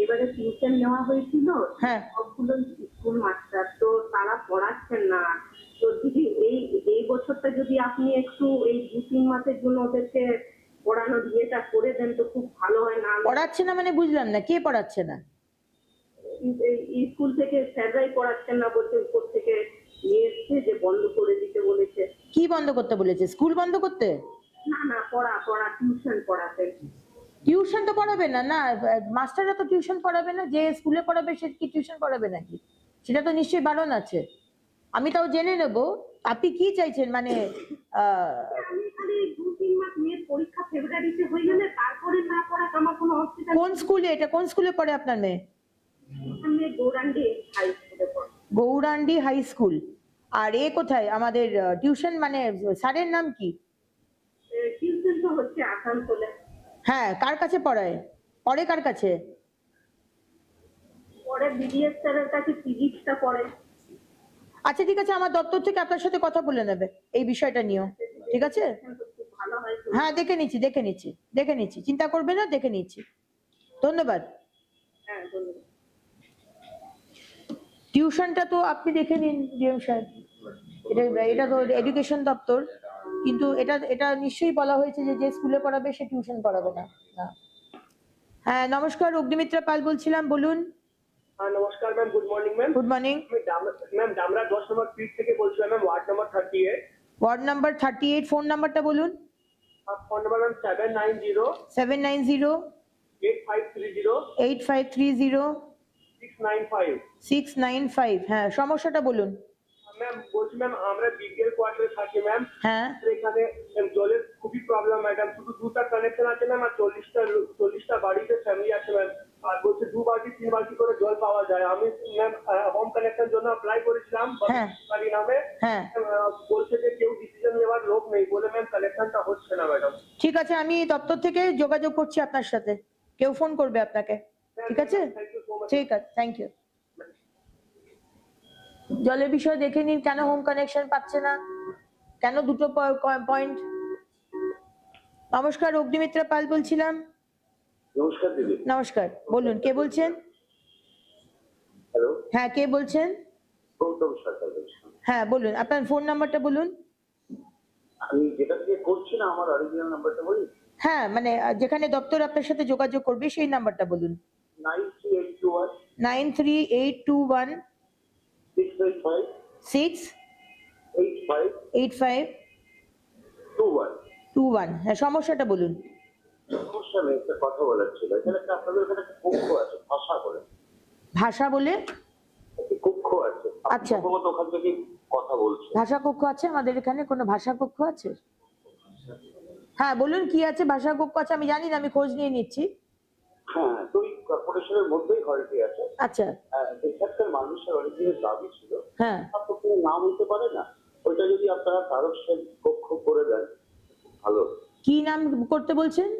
এবারে টিউশন নেওয়া হয়েছিল
হ্যাঁ
সবগুলো স্কুল মাস্টার, তো তারা পড়াচ্ছেন না। তো দিদি এই বছরটা যদি আপনি একটু এই 2-3 মাসের জন্য ওদেরকে পড়ানোর ইয়েটা করে দেন তো খুব ভালো হয়। না
পড়াচ্ছে না মানে বুঝলাম না, কে পড়াচ্ছে না?
এই স্কুল থেকে স্যাররাই পড়াচ্ছেন না, বলতে উপর থেকে নিয়ে এসছে যে বন্ধ করে দিতে বলেছে।
কি বন্ধ করতে বলেছে? স্কুল বন্ধ করতে?
না পড়া টিউশন পড়াতে।
টিউশন তো পড়াবে না, না মাস্টাররা তো টিউশন পড়াবে না, যে স্কুলে পড়াবে সে কি টিউশন পড়াবে নাকি? সেটা তো নিশ্চয়ই বারণ আছে। আমি তাও জেনে নেব আপনি কি চাইছেন, মানে
আমি খালি 2-3 মাস মেয়ের পরীক্ষা ফেব্রুয়ারিতে হয়ে গেলে তারপরে না পড়াক আমার কোনো অসুবিধা নেই।
কোন স্কুলে, এটা কোন স্কুলে পড়ে আপনার মেয়ে?
আমি গৌরাঙ্গি হাই স্কুলে পড়ি।
Gaurandi high school. আর এ কোথায় আমাদের টিউশন, মানে স্যারের নাম কি?
টিউশন তো হচ্ছে আসানসোলে।
হ্যাঁ, কার কাছে পড়ায়? পড়ে কার কাছে?
পরে বিডিএস স্যারের কাছে ফিজিক্সটা পড়ে।
আচ্ছা ঠিক আছে, আমার দপ্তর থেকে আপনার সাথে কথা বলে নেবে এই বিষয়টা নিয়েও। ঠিক আছে,
খুব ভালো হয়।
হ্যাঁ দেখে নিচ্ছি, চিন্তা করবে না, দেখে নিচ্ছি। ধন্যবাদ।
হ্যাঁ ধন্যবাদ।
টিউশনটা তো আপনি দেখে নিন ডিএম সাহেব, এটা তো এডুকেশন দপ্তর, কিন্তু এটা নিশ্চয়ই বলা হয়েছে যে স্কুলে পড়াবে সে টিউশন পড়াবে না। হ্যাঁ নমস্কার, অগ্নিমিত্রা পাল বলছিলাম, বলুন।
নমস্কার ma'am, good morning ma'am.
Good morning.
Ma'am Damra 10 number ফিট থেকে বলছিলাম ma'am, ward number 38।
Ward number 38, phone নাম্বারটা বলুন।
Phone number ma'am 790
790
8530
8530
695।
695। হ্যাঁ, সমস্যাটা বলুন।
ম্যাম বলছি ম্যাম, আমরা বিপিএল কোয়ার্টারে থাকি ম্যাম।
হ্যাঁ।
এখানে জলের খুবই প্রবলেম ম্যাডাম, শুধু 2টা কানেকশন আছে ম্যাম, আর 40টা বাড়িতে ফ্যামিলি আছে ম্যাম। আর বলছে 2 বালতি 3 বালতি করে জল পাওয়া যায়। আমি ম্যাম হোম কানেকশন জন্য অ্যাপ্লাই করেছিলাম
হ্যাঁ।
বাড়ি নামে।
হ্যাঁ।
বলছে যে কেউ ডিসিশন নেওয়ার লোক নেই বলে ম্যাম কানেকশনটা হচ্ছে না ম্যাডাম।
ঠিক আছে, আমি দপ্তর থেকে যোগাযোগ করছি আপনার সাথে, কেউ ফোন করবে আপনাকে। ঠিক আছে, ঠিক আছে, থ্যাংক ইউ। জলের বিষয় দেখে নিন, কেন হোম কানেকশন পাচ্ছে না, কেন দুটো পয়েন্ট। নমস্কার, অগ্নিমিত্রা পাল বলছিলাম।
নমস্কার দিদি।
নমস্কার, বলুন কে বলছেন?
হ্যালো,
হ্যাঁ, কে বলছেন?
গৌতম সরকার বলছিলাম।
হ্যাঁ বলুন, আপনার ফোন নাম্বারটা বলুন।
আমি যেটা দিয়ে করছি না, আমার অরিজিনাল নাম্বারটা বলি।
হ্যাঁ, মানে যেখানে দপ্তর আপনার সাথে যোগাযোগ করবে সেই নাম্বারটা বলুন।
93821
93821
685
68521। হ্যাঁ, সমস্যাটা বলুন।
সমস্যা নেই, একটা কথা বলার ছিল। এখানে একটা আপনাদের এখানে একটা কক্ষ আছে, ভাষা করে
ভাষা বলে
একটি কক্ষ আছে।
আচ্ছা।
সম্ভবত ওখান থেকে কথা বলছে।
ভাষা কক্ষ আছে আমাদের এখানে? কোনো ভাষা কক্ষ আছে? হ্যাঁ বলুন, কি আছে? ভাষা কক্ষ আছে, আমি জানি না, আমি খোঁজ নিয়ে নিচ্ছি।
হ্যাঁ, তো ওই কর্পোরেশনের মধ্যেই হলটি আছে।
আচ্ছা।
এখানকার মানুষের অনেক দিনের দাবি ছিল,
হ্যাঁ।
আপনার কোনো নাম হতে পারে না, ওইটা যদি আপনারা তারক সেন কক্ষ করে দেন ভালো।
কি নাম করতে বলছেন?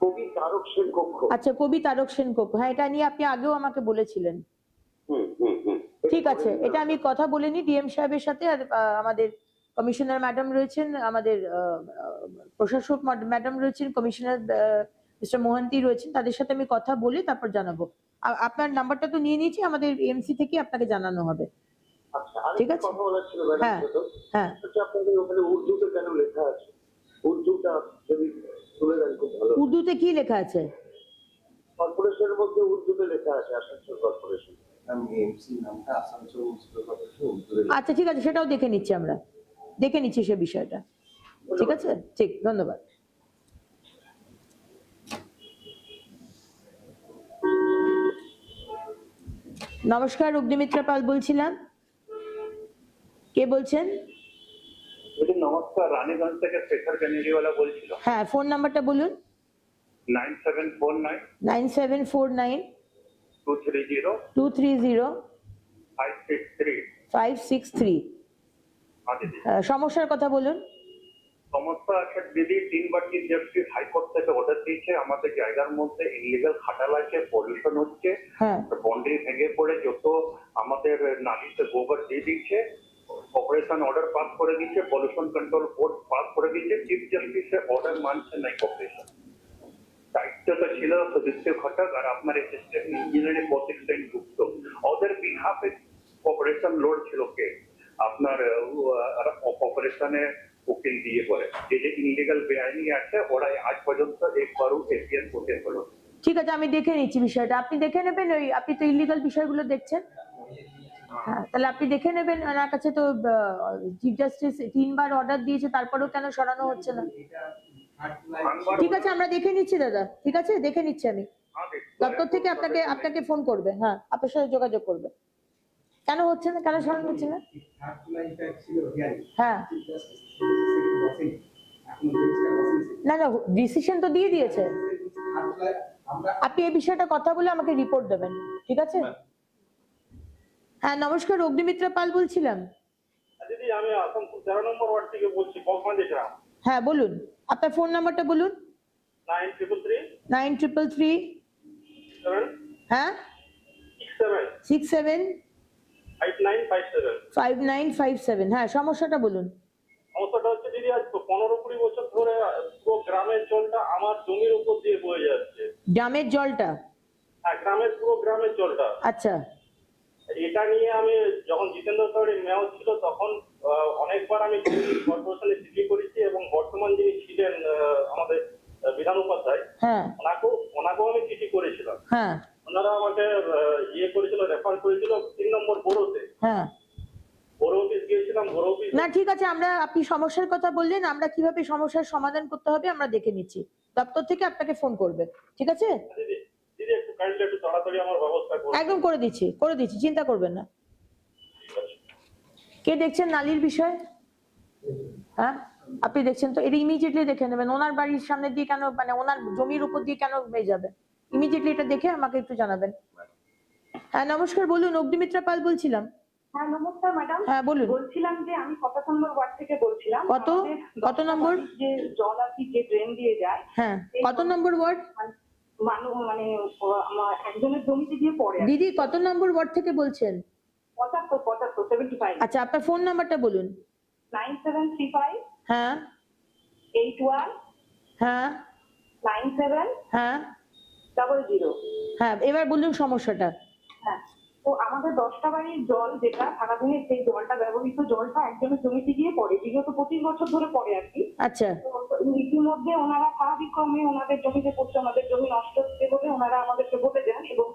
কবি তারক সেন কক্ষ।
আচ্ছা, কবি তারক সেন কক্ষ। হ্যাঁ, এটা নিয়ে আপনি আগেও আমাকে বলেছিলেন।
হুম।
ঠিক আছে, এটা আমি কথা বলে নি ডিএম সাহেবের সাথে। আর আমাদের কমিশনার ম্যাডাম রয়েছেন, আমাদের প্রশাসক ম্যাডাম রয়েছেন, কমিশনার মিস্টার মোহান্তি রয়েছেন, তাদের সাথে আমি কথা বলে তারপর জানাবো। আপনার নাম্বারটা তো নিয়ে নিয়েছি, আমাদের এমসি থেকে আপনাকে জানানো হবে।
আচ্ছা,
ঠিক
আরেকটা
আছে।
কথা বলার ছিল ম্যাডাম।
হ্যাঁ, হ্যাঁ।
আপনাদের ওখানে উর্দুতে কেন লেখা আছে? উর্দুটা যদি তুলে দেন খুব ভালো।
উর্দুতে কি লেখা আছে?
কর্পোরেশনের মধ্যে উর্দুতে লেখা আছে, আসানসোল কর্পোরেশন।
এমসি নামটা আসানসোল মুনিসিপাল কর্পোরেশন উত্তরে।
আচ্ছা, ঠিক আছে, সেটাও দেখে নিচ্ছি, আমরা দেখে নিচ্ছি সে বিষয়টা। ঠিক আছে, ঠিক, ধন্যবাদ। নমস্কার, অগ্নিমিত্রা পাল বলছিলাম। কে বলছেন?
নমস্কার, রানীগঞ্জ থেকে শেখর কানেরিওয়ালা বলছিল।
হ্যাঁ, ফোন নাম্বারটা বলুন।
9749
9749
230
230
563।
563।
হ্যাঁ দিদি,
সমস্যার কথা বলুন।
সমস্যা আছে দিদি, 3 বাটি জাস্টিস হাইকোর্ট থেকে অর্ডার দিয়েছে, আমাদের জায়গার মধ্যে ইলিগাল খাটাল আছে, পলিউশন হচ্ছে,
হ্যাঁ।
বাউন্ডারি ভেঙে পড়ে যত আমাদের নালিতে গোবর দিয়ে দিচ্ছে। অপারেশন অর্ডার পাস করে দিচ্ছে, পলিউশন কন্ট্রোল বোর্ড পাস করে দিচ্ছে, চিফ জাস্টিসের অর্ডার মানছে নাই কর্পোরেশন। দায়িত্বটা ছিল সদস্য ঘটক আর আপনার অ্যাসিস্ট্যান্ট ইঞ্জিনিয়ারিং প্রসেসিং যুক্ত। ওদের বিহাফে অপারেশন লোড ছিল কে? আপনার অপারেশনে উকিল দিয়ে করে যে ইনলিগাল বেআইনি আছে, ওরা আজ পর্যন্ত একবারও এফআইআর করতে হলো।
ঠিক আছে, আমি দেখে নিচ্ছি বিষয়টা, আপনি দেখে নেবেন। ওই আপনি তো ইলিগাল বিষয়গুলো দেখছেন। হ্যাঁ, তাহলে আপনি দেখে নেবেন। ওনার কাছে তো চিফ জাস্টিস 3 বার অর্ডার দিয়েছে, তারপরেও কেন সরানো হচ্ছে না? ঠিক আছে, আমরা দেখে নিচ্ছি দাদা, ঠিক আছে, দেখে নিচ্ছি আমি। দপ্তর থেকে আপনাকে ফোন করবে। হ্যাঁ, আপনার সাথে যোগাযোগ করবে। কেন হচ্ছে না, কেন সরানো হচ্ছে না? হ্যাঁ, না না, ডিসিশন তো দিয়ে দিয়েছে। আপনি এই বিষয়টা কথা বলে আমাকে রিপোর্ট দেবেন, ঠিক আছে? হ্যাঁ, নমস্কার, অগ্নিমিত্রা পাল বলছিলাম।
দিদি, আমি আসানসোল 13 নম্বর ওয়ার্ড থেকে বলছি, কলকাতা গ্রাম।
হ্যাঁ বলুন, আপনার ফোন নাম্বারটা বলুন।
9333
9333
7
হ্যাঁ
67
67
5957।
5957। হ্যাঁ, সমস্যাটা বলুন।
সমস্যাটা হচ্ছে দিদি, আজ 15-20 বছর ধরে পুরো গ্রামের জলটা আমার জমির উপর দিয়ে বয়ে যাচ্ছে।
ড্রামের জলটা?
হ্যাঁ, পুরো গ্রামের জলটা।
আচ্ছা।
এটা নিয়ে আমি যখন জিতেন্দ্র চৌধুরী মেয়র ছিল তখন অনেকবার আমি কর্পোরেশনে চিঠি করেছি, এবং বর্তমান যিনি ছিলেন আমাদের বিধান উপাধ্যায়,
হ্যাঁ
ওনাকেও আমি চিঠি করেছিলাম।
হ্যাঁ
ওনারা আমাকে ইয়ে করে করেছিল, রেফার করেছিল 3 নম্বর বোরোতে।
হ্যাঁ
বড় অফিস গিয়েছিলাম, বড় অফিস
না ঠিক আছে, আমরা আপনি সমস্যার কথা বললেন, আমরা কিভাবে সমস্যার সমাধান করতে হবে আমরা দেখে নিচ্ছি, দপ্তর থেকে আপনাকে ফোন করবে, ঠিক আছে?
দিদি দিদি একটু কাইন্ডলি একটু তাড়াতাড়ি আমার ব্যবস্থা করুন।
একদম করে দিচ্ছি, চিন্তা করবেন না। কে দেখছেন নালির বিষয়? হ্যাঁ আপনি দেখছেন তো, এটা ইমিডিয়েটলি দেখে নেবেন। ওনার বাড়ির সামনে দিয়ে কেন, মানে ওনার জমির উপর দিয়ে কেন হয়ে যাবে, ইমিডিয়েটলি এটা দেখে আমাকে একটু জানাবেন। হ্যাঁ নমস্কার, বলুন, অগ্নিমিত্রা পাল বলছিলাম।
হ্যাঁ নমস্কার ম্যাডাম।
হ্যাঁ বলুন।
বলছিলাম যে আমি 7 নম্বর ওয়ার্ড থেকে বলছিলাম।
কত
আমাদের
নম্বর?
যে জল আর কি যে ড্রেন দিয়ে যায়,
হ্যাঁ কত নম্বর ওয়ার্ড?
মানে আমার একজনের জমিতে গিয়ে পড়ে আর কি।
দিদি কত নম্বর ওয়ার্ড থেকে বলছেন?
75
আচ্ছা আপনার ফোন নাম্বারটা বলুন।
9735
হ্যাঁ
81
হ্যাঁ
97
হ্যাঁ
00।
হ্যাঁ এবার বলুন সমস্যাটা।
হ্যাঁ, তো আমাদের 10টা বাড়ির জল যেটা সারাদিনে, সেই জলটা ব্যবহৃত জলটা একজনের জমিতে গিয়ে পড়ে, বিগত 25 বছর ধরে পড়ে আর কি।
আচ্ছা
তো ইতিমধ্যে ওনারা স্বাভাবিক ক্রমে ওনাদের জমিতে পড়ছে, ওনাদের জমি নষ্ট হচ্ছে বলে ওনারা আমাদেরকে বলে দেন এবং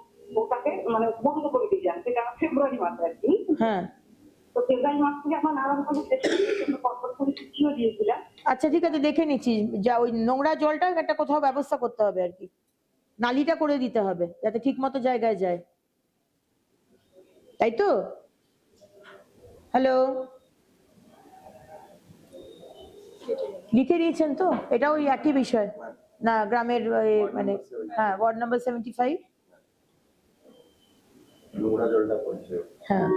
ওটাকে মানে বন্ধ করে দিয়ে যান, সেটা ফেব্রুয়ারি মাসে আর কি।
হ্যাঁ
তো ফেব্রুয়ারি মাস থেকে আমরা নানানভাবে চেষ্টা করে কর্মসূচি চিঠিও দিয়েছিলাম।
আচ্ছা ঠিক আছে, দেখে নিচ্ছি, যা ওই নোংরা জলটা একটা কোথাও ব্যবস্থা করতে হবে আর কি, নালিটা করে দিতে হবে যাতে ঠিক মতো জায়গায় যায়, তাই তো? হ্যালো, লিখে দিয়েছেন তো? এটা ওই একই বিষয় না, গ্রামের মানে হ্যাঁ ওয়ার্ড নাম্বার 75। হ্যাঁ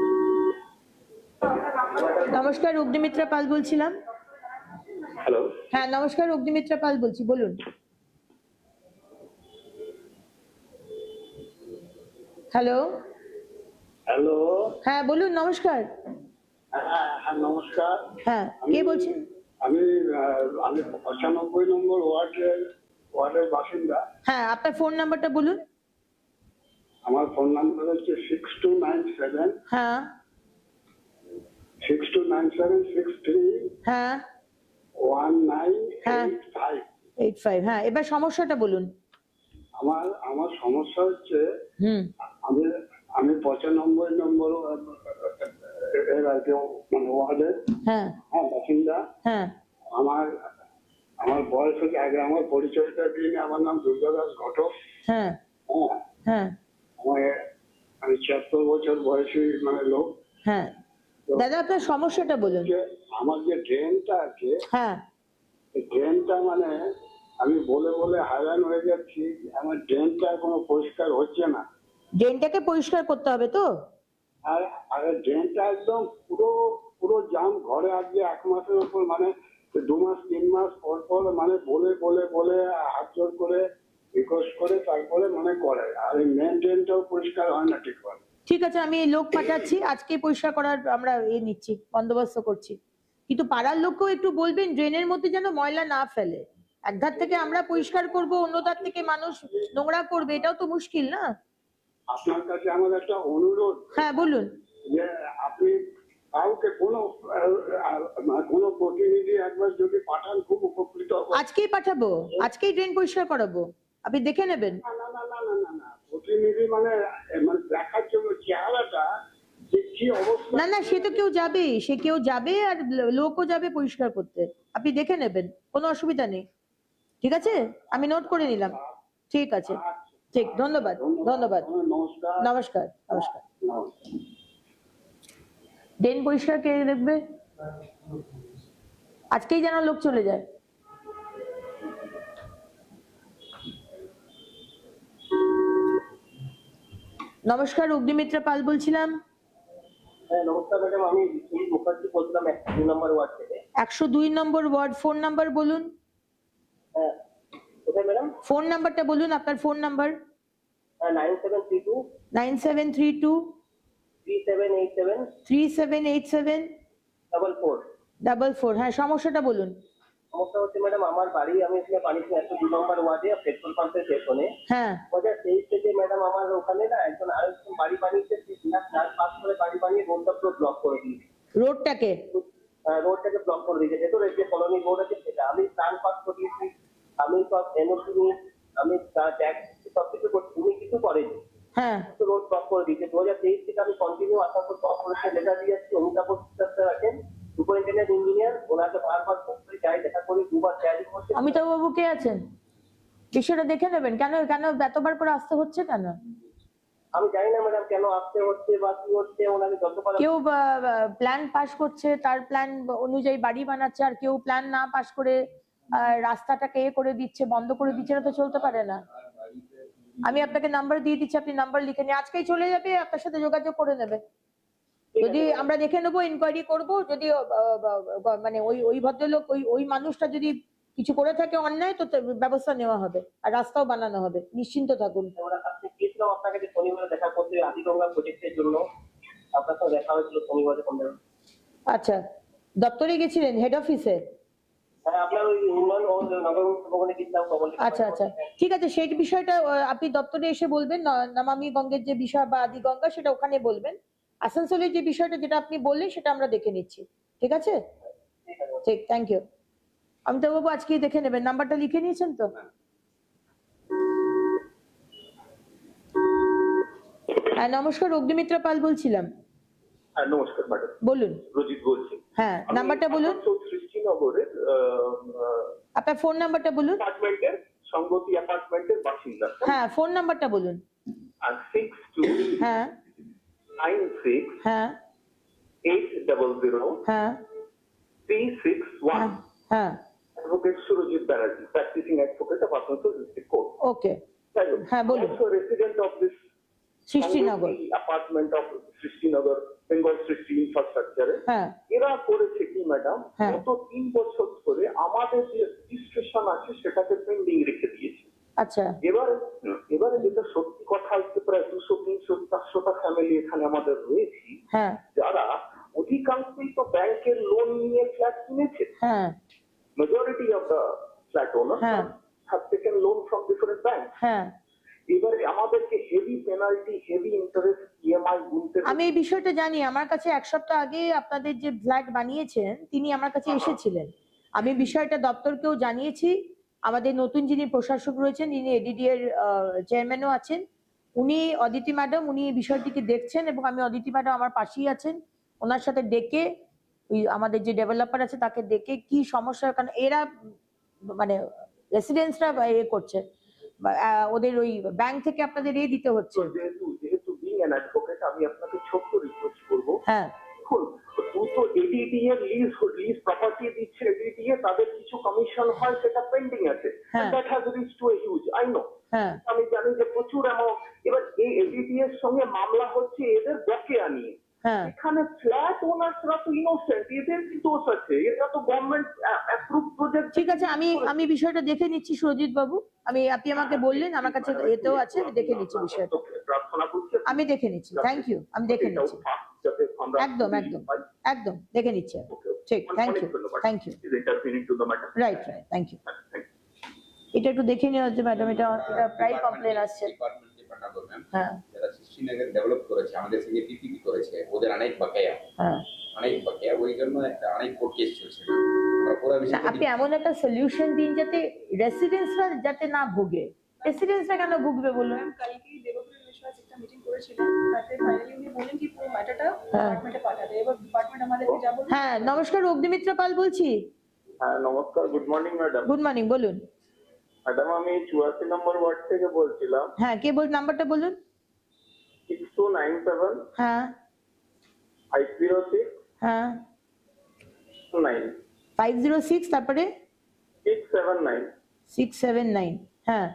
নমস্কার, অগ্নিমিত্রা পাল বলছিলাম।
হ্যালো,
হ্যাঁ নমস্কার, অগ্নিমিত্রা পাল বলছি, বলুন। হ্যালো
হ্যালো,
হ্যাঁ বলুন, নমস্কার।
হ্যাঁ নমস্কার।
হ্যাঁ কে বলছেন?
আমি 95 নম্বর ওয়ার্ডের বাসিন্দা।
হ্যাঁ আপনার ফোন নাম্বারটা বলুন।
আমার ফোন নাম্বার হচ্ছে 6297
হ্যাঁ
629763
হ্যাঁ
1985।
85। হ্যাঁ এবার সমস্যাটা বলুন।
আমার সমস্যা হচ্ছে
হুম
আমি 95 নম্বর এর আর কি মানে ওয়ার্ডের
হ্যাঁ
বাসিন্দা।
হ্যাঁ
আমার বয়স হচ্ছে, আগে আমার পরিচয়টা দিন, আমার নাম দুর্গাদাস ঘটক।
হ্যাঁ
হ্যাঁ,
হ্যাঁ
আমি 76 বছর বয়সী মানে লোক।
হ্যাঁ দাদা আপনার সমস্যাটা বলুন।
যে আমার যে ড্রেনটা আছে,
হ্যাঁ
এই ড্রেনটা মানে আমি বলে বলে হায়রান হয়ে যাচ্ছি, আমার ড্রেনটা কোনো পরিষ্কার হচ্ছে না।
ড্রেনটাকে পরিষ্কার করতে হবে তো?
আর ড্রেনটা একদম পুরো জাম, ঘরে আজকে 1 মাসের উপর, মানে 2 মাস 3 মাস পর পর মানে বলে বলে বলে হাত জোর করে রিকোয়েস্ট করে তারপরে মানে করে, আর এই মেন ড্রেনটাও পরিষ্কার হয় না ঠিক করে।
ঠিক আছে, আমি লোক পাঠাচ্ছি, আজকে পরিষ্কার করার আমরা নিচ্ছি, বন্দোবস্ত করছি। কিন্তু পাড়ার লোককেও একটু বলবেন ড্রেনের মধ্যে যেন ময়লা না ফেলে। এক ধার থেকে আমরা পরিষ্কার করব, অন্য ধার থেকে মানুষ নোংরা করবে, এটাও তো মুশকিল না?
আপনার কাছে আমার একটা অনুরোধ,
হ্যাঁ বলুন।
যে আপনি কাউকে কোনো প্রতিনিধি একবার যদি পাঠান খুব উপকৃত হব।
আজকেই পাঠাবো, আজকেই ড্রেন পরিষ্কার করাবো, আপনি দেখে নেবেন।
না, প্রতিনিধি মানে দেখার জন্য চেহারাটা যে কি অবস্থা।
না সে তো কেউ যাবে আর লোকও যাবে পরিষ্কার করতে, আপনি দেখে নেবেন, কোনো অসুবিধা নেই। ঠিক আছে, আমি নোট করে নিলাম। ঠিক আছে, ঠিক, ধন্যবাদ।
নমস্কার।
নমস্কার নমস্কার। ড্রেন পরিষ্কার কে দেখবে? আজকেই যেন লোক চলে যায়। নমস্কার, অগ্নিমিত্রা পাল বলছিলাম।
হ্যাঁ নমস্কার ম্যাডাম, আমি মুখার্জি বলছিলাম 102 নম্বর ওয়ার্ড থেকে।
102 নম্বর ওয়ার্ড, ফোন নাম্বার বলুন।
হ্যাঁ কোথায় ম্যাডাম?
ফোন নাম্বারটা বলুন, আপনার ফোন নাম্বার।
9732
9732
3787
3787
44।
44। হ্যাঁ সমস্যাটা বলুন।
সমস্যা হচ্ছে ম্যাডাম, আমার বাড়ি, আমি এখানে বাড়িতে 102 নম্বর ওয়ার্ডে পেট্রোল পাম্পের পেছনে
হ্যাঁ
2023 থেকে ম্যাডাম আমার ওখানে না আরেকজন বাড়ি বানিয়েছে, পাস করে বাড়ি বানিয়ে রোডটা পুরো ব্লক করে দিয়েছে।
রোডটাকে
ব্লক করে দিয়েছে, ভেতরে যে কলোনি বোর্ড আছে সেটা। আমি প্ল্যান পাস করিয়েছি, আমি সব এনওসি নিয়ে, আমি ট্যাক্স সবকিছু করছি, উনি কিছু করেনি।
হ্যাঁ
রোড ব্লক করে দিয়েছে। 2023 থেকে আমি কন্টিনিউ আসানসোল কর্পোরেশনে লেটার দিয়ে যাচ্ছি। অমিতাভ স্যার আছেন সুপারিনটেন্ডেন্ট ইঞ্জিনিয়ার, ওনাকে বারবার ফোন করে যাই, দেখা করি, দুবার ট্যালি করছে।
অমিতাভ বাবু কে আছেন? বিষয়টা দেখে নেবেন। কেন কেন এতবার করে আসতে হচ্ছে কেন?
আমি জানি না ম্যাডাম কেন আসতে হচ্ছে বা কি হচ্ছে, ওনাকে যতবার
কেউ প্ল্যান পাস করছে, তার প্ল্যান অনুযায়ী বাড়ি বানাচ্ছে, আর কেউ প্ল্যান না পাস করে রাস্তাটাকে করে দিচ্ছে, বন্ধ করে দিচ্ছে। এটা তো চলতে পারে না। আমি আপনাকে নাম্বার দিয়ে দিচ্ছি, আপনি নাম্বার লিখে নিয়ে আজকেই চলে যাবে, আপনার সাথে যোগাযোগ করে নেবে। যদি আমরা দেখে নেবো, ইনকোয়ারি করব, যদি মানে ওই ভদ্রলোক ওই মানুষটা যদি কিছু করে থাকে অন্যায়, তো ব্যবস্থা নেওয়া হবে আর রাস্তাও বানানো হবে, নিশ্চিন্ত থাকুন।
ওনার কাছে গিয়েছিলাম আপনার কাছে শনিবারে দেখা করতে আদিগঙ্গা প্রজেক্টের জন্য। আপনার সাথে দেখা হয়েছিল শনিবারে সন্ধ্যায়।
আচ্ছা, দপ্তরে গেছিলেন, হেড অফিসে?
হ্যাঁ, আপনার ওই উন্নয়ন ও নগর ভবনে গেছিলাম খবর নিতে।
আচ্ছা আচ্ছা, ঠিক আছে। সেই বিষয়টা আপনি দপ্তরে এসে বলবেন। নমামি গঙ্গের যে বিষয় বা আদি গঙ্গা, সেটা ওখানে বলবেন। আসানসোলের যে বিষয়টা যেটা আপনি বললেন, সেটা আমরা দেখে নিচ্ছি। ঠিক আছে, ঠিক, থ্যাংক ইউ। অমিতাভ বাবু আজকেই দেখে নেবেন। নাম্বারটা লিখে নিয়েছেন তো? হ্যাঁ, নমস্কার, অগ্নিমিত্রা পাল বলছিলাম।
হ্যাঁ নমস্কার ম্যাডাম,
বলুন।
রজিত বলছি।
হ্যাঁ, নাম্বারটা বলুন,
সৃষ্টিনগরের
আপনার ফোন নাম্বারটা বলুন।
অ্যাপার্টমেন্টের সংগতি অ্যাপার্টমেন্টের বাসিন্দা।
হ্যাঁ, ফোন নাম্বারটা বলুন।
আর 6296
হ্যাঁ হ্যাঁ
800
হ্যাঁ
361।
হ্যাঁ,
advocate Surajit Banerjee, practising advocate of Asansol district court.
Okay. হ্যাঁ, বলুন।
Resident of this
Srishtinagar.
Apartment of Srishtinagar, Bengal Srishti ইনফ্রাস্ট্রাকচারে।
হ্যাঁ
এরা করেছে কি ম্যাডাম,
হ্যাঁ।
গত 3 বছর ধরে আমাদের যে রেজিস্ট্রেশন আছে সেটাকে পেন্ডিং রেখে দিয়েছে।
আচ্ছা
এবারে যেটা সত্যি কথা হচ্ছে, প্রায় 200-300-400টা ফ্যামিলি এখানে আমাদের রয়েছে,
হ্যাঁ
যারা অধিকাংশই তো ব্যাংকের লোন নিয়ে ফ্ল্যাট কিনেছে।
হ্যাঁ
মেজরিটি অফ দ্য ফ্ল্যাট ওনার
হ্যাঁ।
Have taken loan from different bank.
হ্যাঁ,
এবারে আমাদেরকে heavy penalty, heavy interest, EMI গুনতে।
আমি এই বিষয়টা জানি। আমার কাছে 1 সপ্তাহ আগে আপনাদের যে ফ্ল্যাট বানিয়েছেন, তিনি আমার কাছে এসেছিলেন। আমি বিষয়টা দপ্তরকেও জানিয়েছি। আমাদের নতুন যিনি প্রশাসক রয়েছেন, যিনি এডিডি এর চেয়ারম্যানও আছেন, উনি অদিতি ম্যাডাম, উনি এই বিষয়টিকে দেখছেন, এবং আমি অদিতি ম্যাডাম আমার পাশেই আছেন। ওনার সাথে ডেকে, ওই আমাদের যে ডেভেলপার আছে তাকে ডেকে কি সমস্যা, কারণ এরা মানে রেসিডেন্সরা করছে, ওদের ওই ব্যাংক থেকে আপনাদের দিতে হচ্ছে।
যেহেতু বিং অ্যান অ্যাডভোকেট, আমি আপনাকে ছোট্ট রিকোয়েস্ট করবো।
হ্যাঁ,
দেখুন, তো এডিডি এর লিজ প্রপার্টি দিচ্ছে, এডিডি এ তাদের কিছু কমিশন হয়, সেটা পেন্ডিং আছে।
হ্যাঁ।
That has reached to a huge, I know.
হ্যাঁ
আমি জানি যে প্রচুর অ্যামাউন্ট। এবার এই এডিডি এর সঙ্গে মামলা হচ্ছে এদের বকেয়া নিয়ে।
হ্যাঁ
এখানে ফ্ল্যাট ওনার্সরা তো ইনোসেন্ট, এদের কি দোষ আছে? এটা তো গভর্নমেন্ট অ্যাপ্রুভ প্রজেক্ট।
ঠিক আছে, আমি বিষয়টা দেখে নিচ্ছি সুরজিৎ বাবু। আপনি আমাকে বললেন, আমার কাছে এতেও আছে, আমি দেখে নিচ্ছি বিষয়টা।
প্রার্থনা করছি
আমি দেখে নিচ্ছি, থ্যাংক ইউ, আমি দেখে নিচ্ছি।
যাতে আমরা
একদম একদম একদম দেখে নিচ্ছি। ঠিক, thank you, thank you.
Interfering to the matter.
Right, thank you. এটা একটু দেখে নেওয়া হচ্ছে ম্যাডাম, এটা প্রায় কমপ্লেন আসছে।
ডিপার্টমেন্টে পাঠাবো ম্যাম।
হ্যাঁ
যারা সৃষ্টিনগর ডেভেলপ করেছে, আমাদের সঙ্গে পিপিপি করেছে, ওদের অনেক বাকায়া,
হ্যাঁ।
ওই জন্য একটা অনেক কোর্ট কেস চলছে। আমরা পুরো
না,
বিষয়টা
আপনি এমন একটা সলিউশন দিন যাতে রেসিডেন্সরা যাতে না ভোগে। রেসিডেন্সরা কেন ভুগবে বলুন?
ম্যাম, কালকেই দেবপুরের বিষয়ে একটা মিটিং করেছিলেন, তাতে ফাইনালি উনি বলেন কি পুরো ম্যাটারটা
হ্যাঁ।
ডিপার্টমেন্টে পাঠাতে। এবার ডিপার্টমেন্ট আমাদেরকে যা বলবে।
হ্যাঁ, নমস্কার, অগ্নিমিত্রা পাল বলছি।
হ্যাঁ নমস্কার, good morning madam.
Good morning, বলুন।
ম্যাডাম আমি 84 নম্বর ওয়ার্ড থেকে বলছিলাম।
হ্যাঁ, কে নাম্বারটা বলুন।
6297
হ্যাঁ
506
হ্যাঁ
9
506 তারপরে
679।
679। হ্যাঁ,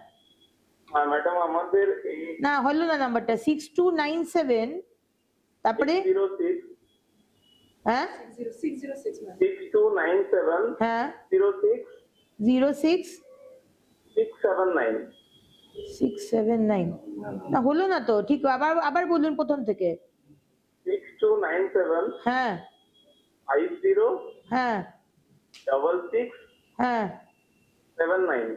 হ্যাঁ ম্যাডাম, আমাদের এই
না হলো না নাম্বারটা। 6297 তারপরে
606
হ্যাঁ
606 ম্যাম।
6297
হ্যাঁ
06
06
679।
679। না হলো না তো, ঠিক। আবার বলুন প্রথম থেকে।
6297
হ্যাঁ
50
হ্যাঁ
66
হ্যাঁ
79।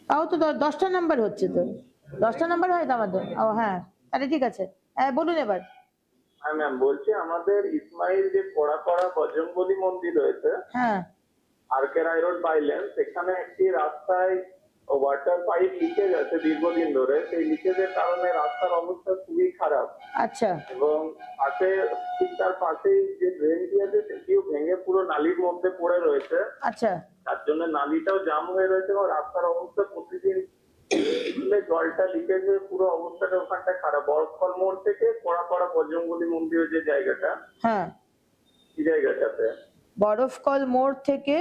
তাও তো 10টা নাম্বার হচ্ছে তো। 10টা নাম্বার হয় তো আমাদের। ও হ্যাঁ, তাহলে ঠিক আছে। হ্যাঁ, বলুন এবার।
হ্যাঁ ম্যাম, বলছি আমাদের ইসমাইল যে পড়া বজরংবলী মন্দির রয়েছে,
হ্যাঁ
আরকে রায় রোড বাইলেন, সেখানে একটি রাস্তায় ওয়াটার পাইপ লিকেজ আছে দীর্ঘদিন ধরে, সেই লিকেজের কারণে রাস্তার অবস্থা খুবই খারাপ।
আচ্ছা
এবং পাশে, ঠিক তার পাশেই যে ড্রেনটি আছে সেটিও ভেঙে পুরো নালির মধ্যে পড়ে রয়েছে।
আচ্ছা
তার জন্য নালিটাও জাম হয়ে রয়েছে এবং রাস্তার অবস্থা প্রতিদিন জলটা লিকেজ হয়ে পুরো অবস্থাটা ওখানটা খারাপ। বরফল মোড় থেকে কড়াপাড়া বজরঙ্গলী মন্দিরের যে জায়গাটা,
হ্যাঁ
এই জায়গাটাতে
বরফকল মোড় থেকে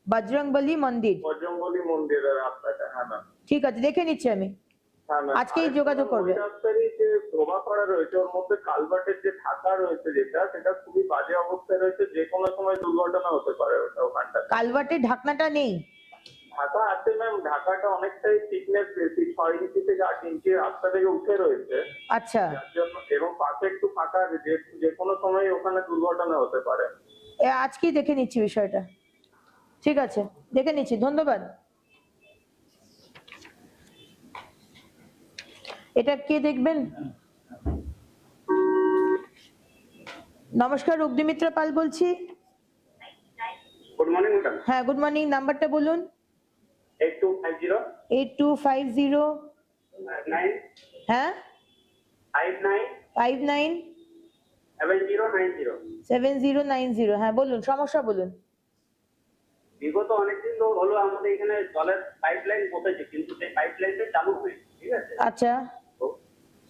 বজরংবলী মন্দির,
বজরঙ্গলী মন্দিরের রাস্তাটা। হ্যাঁ ম্যাম,
ঠিক আছে দেখে নিচ্ছি আমি,
হ্যাঁ ম্যাম।
আজকেই যোগাযোগ করবে।
ওই রাস্তারই যে ধোবা করা রয়েছে ওর মধ্যে কালভার্টের যে ঢাকা রয়েছে যেটা, সেটা খুবই বাজে অবস্থায় রয়েছে, যে কোনো সময় দুর্ঘটনা হতে পারে ওখানটা।
কালভার্টের ঢাকনাটা নেই?
ঢাকা আছে ম্যাম, ঢাকাটা অনেকটাই থিকনেস বেশি, 6 ইঞ্চি থেকে 8 ইঞ্চি রাস্তা থেকে উঠে রয়েছে,
আচ্ছা
যার জন্য, এবং পাশে একটু ফাঁকা আছে, যে কোনো সময় ওখানে দুর্ঘটনা হতে পারে।
আজকেই দেখে নিচ্ছি বিষয়টা, ঠিক আছে দেখে নিচ্ছি, ধন্যবাদ। এটা কে দেখবেন? নমস্কার, অগ্নিমিত্রা পাল বলছি।
Good morning madam.
হ্যাঁ গুড মর্নিং, নাম্বারটা বলুন।
8250
8250
9
হ্যাঁ
59
59
7090।
7090 হ্যাঁ বলুন, সমস্যা বলুন।
বিগত অনেকদিন হলো আমাদের এখানে জলের পাইপলাইন বসেছে, কিন্তু সেই পাইপলাইনটা চালু হয়নি, ঠিক আছে?
আচ্ছা
তো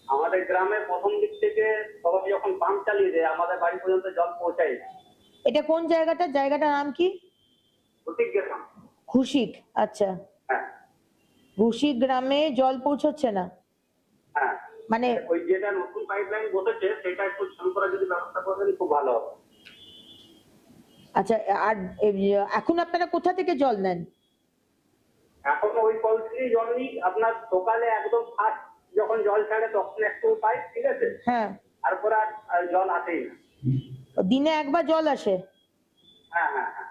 আমাদের গ্রামের প্রথম দিক থেকে সবাই যখন পাম্প চালিয়ে দেয় আমাদের বাড়ি পর্যন্ত জল পৌঁছায় না।
এটা কোন জায়গাটা? জায়গাটার নাম কি?
সঠিক গ্রাম।
ঘুষিক, আচ্ছা
হ্যাঁ
ঘুষিক গ্রামে জল পৌঁছচ্ছে না,
হ্যাঁ,
মানে
ওই যেটা নতুন পাইপলাইন বসেছে সেটা একটু চালু করার যদি ব্যবস্থা করবেন খুব ভালো হবে।
আচ্ছা। আর এখন আপনারা কোথা থেকে জল নেন?
এখন ওই কল থেকে জল নিই, আপনার সকালে একদম ফার্স্ট যখন জল ছাড়ে তখন একটু পাই, ঠিক আছে?
হ্যাঁ
তারপর আর জল আসেই না।
দিনে একবার জল আসে?
হ্যাঁ হ্যাঁ হ্যাঁ,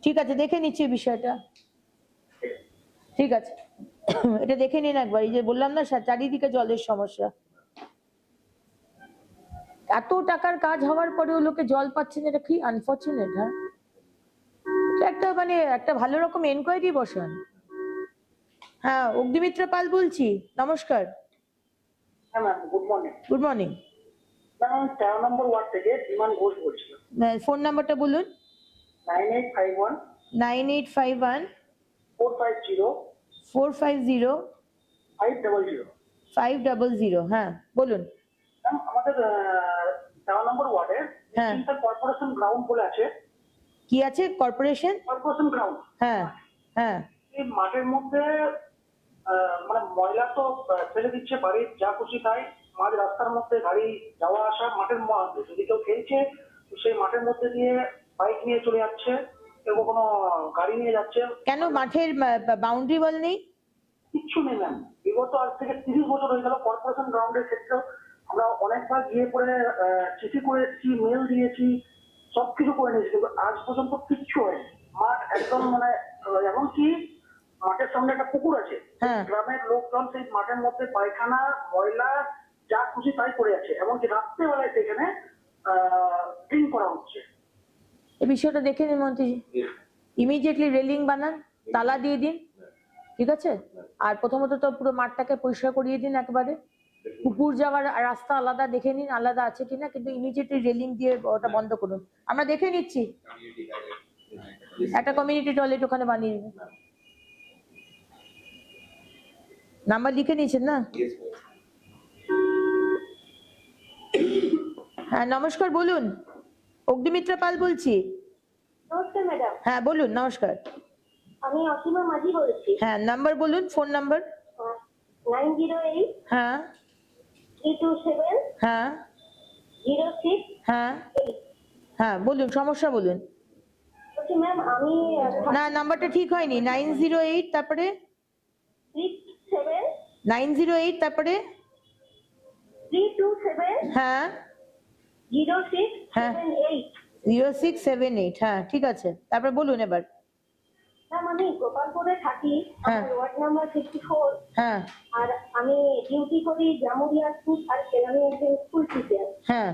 ঠিক আছে দেখে নিচ্ছি বিষয়টা, ঠিক আছে এটা দেখে নিন একবার। এই যে বললাম না চারিদিকে জলের সমস্যা, এত টাকার কাজ হওয়ার পরেও লোকে জল পাচ্ছে না, এটা কি আনফরচুনেট। হ্যাঁ এটা একটা মানে একটা ভালো রকম এনকোয়ারি বসান। হ্যাঁ অগ্নিমিত্রা পাল বলছি, নমস্কার।
হ্যাঁ ma'am, good morning.
Good morning.
Ma'am আমি 13 নম্বর ওয়ার্ড থেকে বিমান ঘোষ বলছিলাম।
ফোন নাম্বারটা বলুন।
9851
9851
450
450
500।
500 হ্যাঁ বলুন।
ম্যাম আমাদের 13 নম্বর ওয়ার্ডে
হ্যাঁ।
কর্পোরেশন গ্রাউন্ড বলে আছে।
কি আছে? Corporation
ground.
হ্যাঁ হ্যাঁ
এই মাঠের মধ্যে মানে ময়লা তো ফেলে দিচ্ছে, বাড়ির যা খুশি তাই, মাঝ রাস্তার মধ্যে গাড়ি যাওয়া আসা, মাঠের মধ্যে যদি কেউ খেলছে তো সেই মাঠের মধ্যে দিয়ে বাইক নিয়ে চলে যাচ্ছে, কেউ কোনো গাড়ি নিয়ে যাচ্ছে।
কেন মাঠের বাউন্ডারি ওয়াল নেই?
কিচ্ছু নেই ম্যাম, বিগত আজ থেকে 30 বছর হয়ে গেল। কর্পোরেশন গ্রাউন্ডের ক্ষেত্রেও আমরা অনেকবার গিয়ে পরে চিঠি করে এসেছি, মেল দিয়েছি, সবকিছু করে নিয়েছি, কিন্তু আজ পর্যন্ত কিচ্ছু হয়নি। মাঠ একদম মানে, এমনকি মাঠের সামনে একটা পুকুর আছে,
হ্যাঁ।
গ্রামের লোকজন সেই মাঠের মধ্যে পায়খানা, ময়লা যা খুশি তাই করে আছে, এমনকি রাত্রেবেলায় সেখানে ড্রিঙ্ক করা হচ্ছে।
এই বিষয়টা দেখে নিন মন্ত্রীজি, ইমিডিয়েটলি রেলিং বানান, তালা দিয়ে দিন, ঠিক আছে? আর প্রথমত তো পুরো মাঠটাকে পরিষ্কার করিয়ে দিন একেবারে, পুকুর যাওয়ার রাস্তা আলাদা দেখে নিন আলাদা আছে কিনা, কিন্তু ইমিডিয়েটলি রেলিং দিয়ে ওটা বন্ধ করুন। আমরা দেখে নিচ্ছি, একটা কমিউনিটি টয়লেট ওখানে বানিয়ে দিন। নাম্বার লিখে নিয়েছেন না? হ্যাঁ নমস্কার, বলুন। অগ্নিমিত্রা পাল বলছি।
নমস্কার ম্যাডাম,
হ্যাঁ বলুন, নমস্কার।
আমি অসীমা মাঝি বলছি।
হ্যাঁ নাম্বার বলুন, ফোন নাম্বার।
908
হ্যাঁ
327
হ্যাঁ
06
হ্যাঁ হ্যাঁ বলুন, সমস্যা বলুন।
বলছি ম্যাম আমি
না নাম্বারটা ঠিক হয়নি। 908 তারপরে
37
908 তারপরে
327
হ্যাঁ
0678।
0678 হ্যাঁ ঠিক আছে, তারপরে বলুন এবার।
ম্যাম আমি গোপালপুরে থাকি,
হ্যাঁ।
আমার ওয়ার্ড নাম্বার 54,
হ্যাঁ
আর আমি ডিউটি করি জামুরিয়া স্কুল আর কেরানি স্কুল টিচার।
হ্যাঁ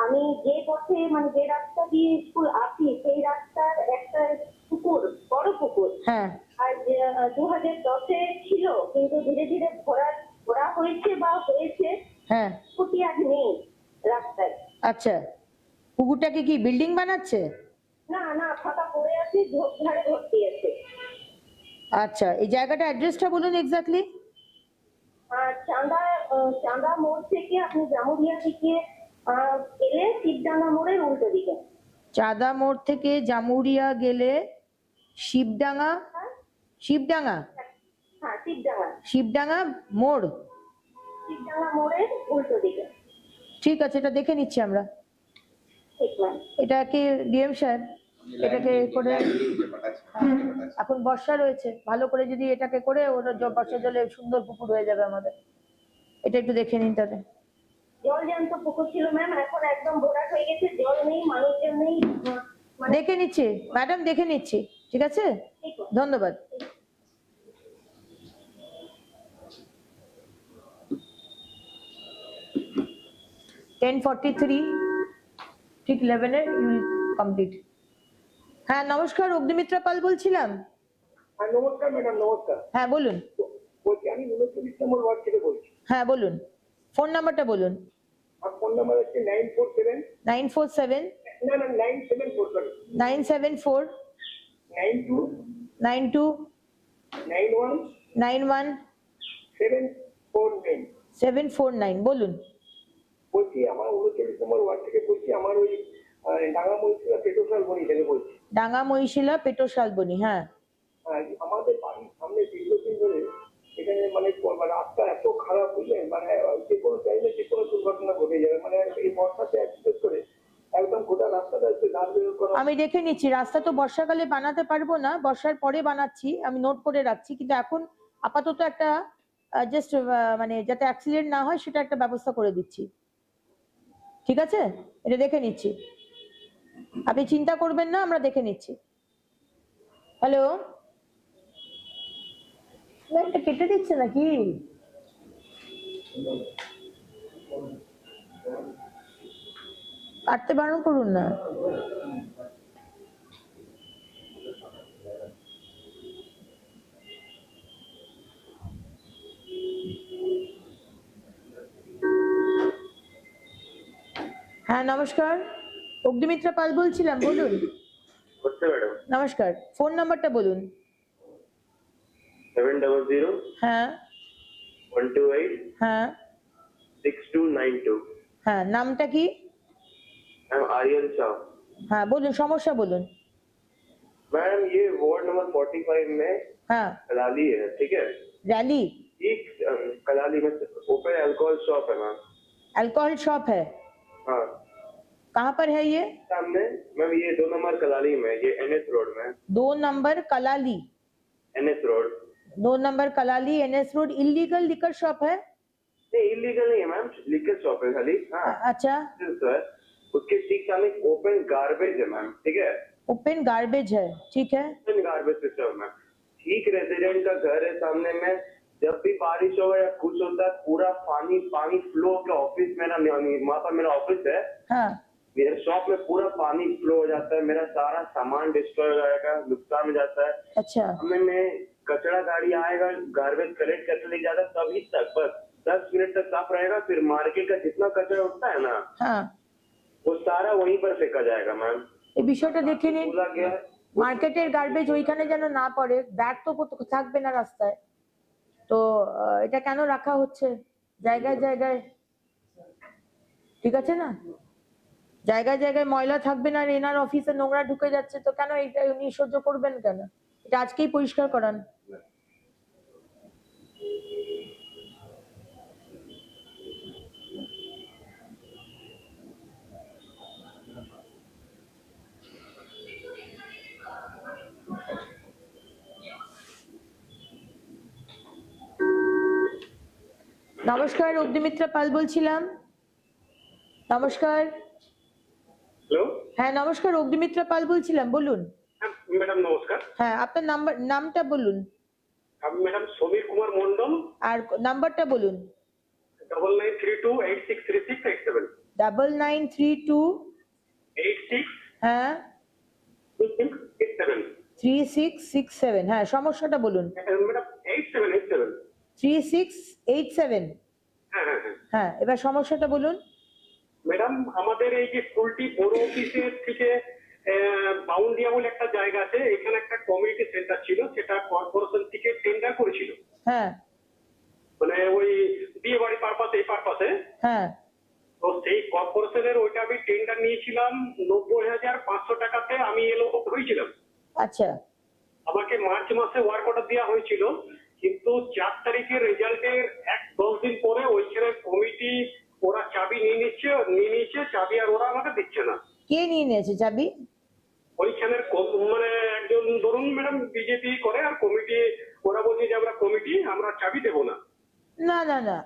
আমি যে পথে মানে যে রাস্তা দিয়ে স্কুল আসি সেই রাস্তার একটা পুকুর, বড় পুকুর,
হ্যাঁ
আর 2010-এ ছিল, কিন্তু ধীরে ধীরে ভরা হয়েছে বা হয়েছে,
হ্যাঁ,
স্কুটি আর নেই রাস্তায়।
আচ্ছা, পুকুরটাকে কি বিল্ডিং বানাচ্ছে?
না না, ফাঁকা পড়ে আছে, ঝোপঝাড়ে ভর্তি আছে।
আচ্ছা, এই জায়গাটা অ্যাড্রেসটা বলুন এক্স্যাক্টলি।
আর চাঁদা মোড় থেকে আপনি জামুরিয়া দিকে গেলে শিবডাঙ্গা মোড়ের উল্টো দিকে।
চাঁদা মোড় থেকে জামুরিয়া গেলে শিবডাঙ্গা
হ্যাঁ
শিবডাঙ্গা শিবডাঙ্গা মোড়।
শিবডাঙ্গা মোড়ের উল্টো দিকে।
ঠিক আছে, এটা দেখে নিচ্ছি আমরা।
ঠিক ম্যাম।
এটা কি ডিএম সাহেব এটাকে করে,
হ্যাঁ।
এখন বর্ষা রয়েছে, ভালো করে যদি এটাকে করে ওরা বর্ষা জলে সুন্দর পুকুর হয়ে যাবে আমাদের। এটা একটু দেখে নিন তাহলে।
জল জ্যান্ত পুকুর ছিল ম্যাম, এখন একদম ভরাট হয়ে গেছে, জল নেই, মানুষজন নেই।
দেখে নিচ্ছি ম্যাডাম, দেখে নিচ্ছি, ঠিক আছে,
ঠিক আছে।
ধন্যবাদ। (10:43) ঠিক 11-এ কমপ্লিট। হ্যাঁ নমস্কার, অগ্নিমিত্রা পাল বলছিলাম।
হ্যাঁ নমস্কার ম্যাডাম, নমস্কার।
হ্যাঁ বলুন।
বলছি আমি 39 নম্বর ওয়ার্ড থেকে বলছি।
হ্যাঁ বলুন, ফোন নাম্বারটা বলুন।
আর ফোন নাম্বার হচ্ছে 947
947
না না 974 সরি
974
92
92
91
91
749।
749 বলুন।
বলছি আমার 39 নম্বর ওয়ার্ড থেকে বলছি, আমার ওই ডাঙ্গা মহিষিলা পেটোসাল বনি থেকে বলছি।
ডাঙ্গা মহিশিলা পেটোশালবনি, হ্যাঁ।
আমাদের বাড়ির সামনে দীর্ঘদিন ধরে এখানে মানে রাস্তা এত খারাপ, বুঝলেন, মানে যে কোনো টাইমে যে কোনো দুর্ঘটনা ঘটে যাবে, মানে এই বর্ষাতে বিশেষ করে একদম গোটা রাস্তাটা একটু গাছ বের করা।
আমি দেখে নিচ্ছি, রাস্তা তো বর্ষাকালে বানাতে পারবো না, বর্ষার পরে বানাচ্ছি, আমি নোট করে রাখছি, কিন্তু এখন আপাতত একটা জাস্ট মানে যাতে অ্যাক্সিডেন্ট না হয় সেটা একটা ব্যবস্থা করে দিচ্ছি, ঠিক আছে, এটা দেখে নিচ্ছি, আপনি চিন্তা করবেন না, আমরা দেখে নিচ্ছি। হ্যালো, লাইনটা কেটে দিচ্ছে নাকি? কাটতে বারণ করুন না। হ্যাঁ নমস্কার, অগ্নিমিত্রা পাল বলছিলাম, বলুন।
ম্যাডাম
নমস্কার, ফোন নাম্বারটা বলুন।
700
হ্যাঁ
128
হ্যাঁ
6292।
হ্যাঁ, নামটা কি?
मैम आर्यन शाह।
হ্যাঁ বলুন, সমস্যা বলুন।
मैडम ये वार्ड नंबर 45 में
हाँ
कलाली है, ठीक है,
रैली,
एक कलाली में ओपन अल्कोहल शॉप है मैम।
अल्कोहल शॉप है,
हाँ
कहाँ पर है ये?
सामने मैम, ये 2 नंबर कलाली में, ये एनएस रोड में।
2 नंबर कलाली,
एनएस रोड
2 नंबर कलाली NS road. Illegal liquor shop है?
नहीं, इलीगल नहीं है मैम, लीकेज शॉप है खाली। हाँ
अच्छा,
सर, उसके ठीक सामने ओपन गार्बेज है मैम, ठीक है,
ओपन गार्बेज है, ठीक है।
Open garbage system ma'am. ठीक रेजिडेंट का घर है सामने में, जब भी बारिश होगा या कुछ होता है पूरा पानी पानी फ्लो के ऑफिस, मेरा वहाँ पर मेरा ऑफिस है,
हाँ
मेरे शॉप में पूरा पानी फ्लो हो जाता है, मेरा सारा सामान डिस्ट्रॉय हो जाएगा, नुकसान हो जाता है।
अच्छा,
हमें में कचरा गाड़ी आएगा, गार्बेज कलेक्ट करके ले जाता है, तभी तक बस 10 मिनट तक साफ रहेगा, फिर मार्केट का जितना कचरा उठता है ना
हाँ,
वो सारा वहीं पर फेंका जाएगा मैम।
এই বিষয়টা দেখে নিন।
बोला गया है
মার্কেটের গার্বেজ ওইখানে যেন না পড়ে, ব্যাগ তো থাকবে না রাস্তায়, তো এটা কেন রাখা হচ্ছে জায়গায় জায়গায়, ঠিক আছে না, জায়গায় জায়গায় ময়লা থাকবে না, আর এনার অফিসে নোংরা ঢুকে যাচ্ছে, তো কেন এটা উনি সহ্য করবেন কেন? এটা আজকেই পরিষ্কার করান। নমস্কার, অগ্নিমিত্রা পাল বলছিলাম। নমস্কার,
हेलो
হ্যাঁ নমস্কার, অগ্নিমিত্রা পাল বলছিলাম, বলুন।
मैडम नमस्कार।
হ্যাঁ আপনার নামটা বলুন
আমি मैडम समीर कुमार मंडल,
আর नाम्बारটা বলুন।
9932863687।
9932
86
হ্যাঁ
3687।
3667, হ্যাঁ সমস্যাটা বলুন।
ম্যাডাম 8787।
3687,
হ্যাঁ হ্যাঁ হ্যাঁ
হ্যাঁ এবার সমস্যাটা বলুন।
ম্যাডাম, আমাদের এই যে স্কুলটি বড় অফিসের থেকে বাউন্ডিয়া বলে একটা জায়গা আছে, এখানে একটা কমিউনিটি সেন্টার ছিল, সেটা কর্পোরেশন থেকে টেন্ডার করেছিল,
হ্যাঁ
মানে ওই বিয়ে বাড়ি পারপাসে, এই পারপাসে।
হ্যাঁ
তো সেই কর্পোরেশনের ওইটা আমি টেন্ডার নিয়েছিলাম 90,500 টাকাতে, আমি এলো হয়েছিলাম।
আচ্ছা
আমাকে মার্চ মাসে ওয়ার্ক অর্ডার দেওয়া হয়েছিল, কিন্তু 4 তারিখের রেজাল্টের 10 দিন পরে ওইখানে কমিটি ওরা চাবি নিয়েছে চাবি, আর ওরা আমাকে দিচ্ছে না।
কে নিয়ে নিয়েছে চাবি?
ওইখানের মানে একজন ধরুন ম্যাডাম বিজেপি করে, আর কমিটি ওরা বলছে যে আমরা কমিটি, আমরা চাবি দেবো না।
না না না,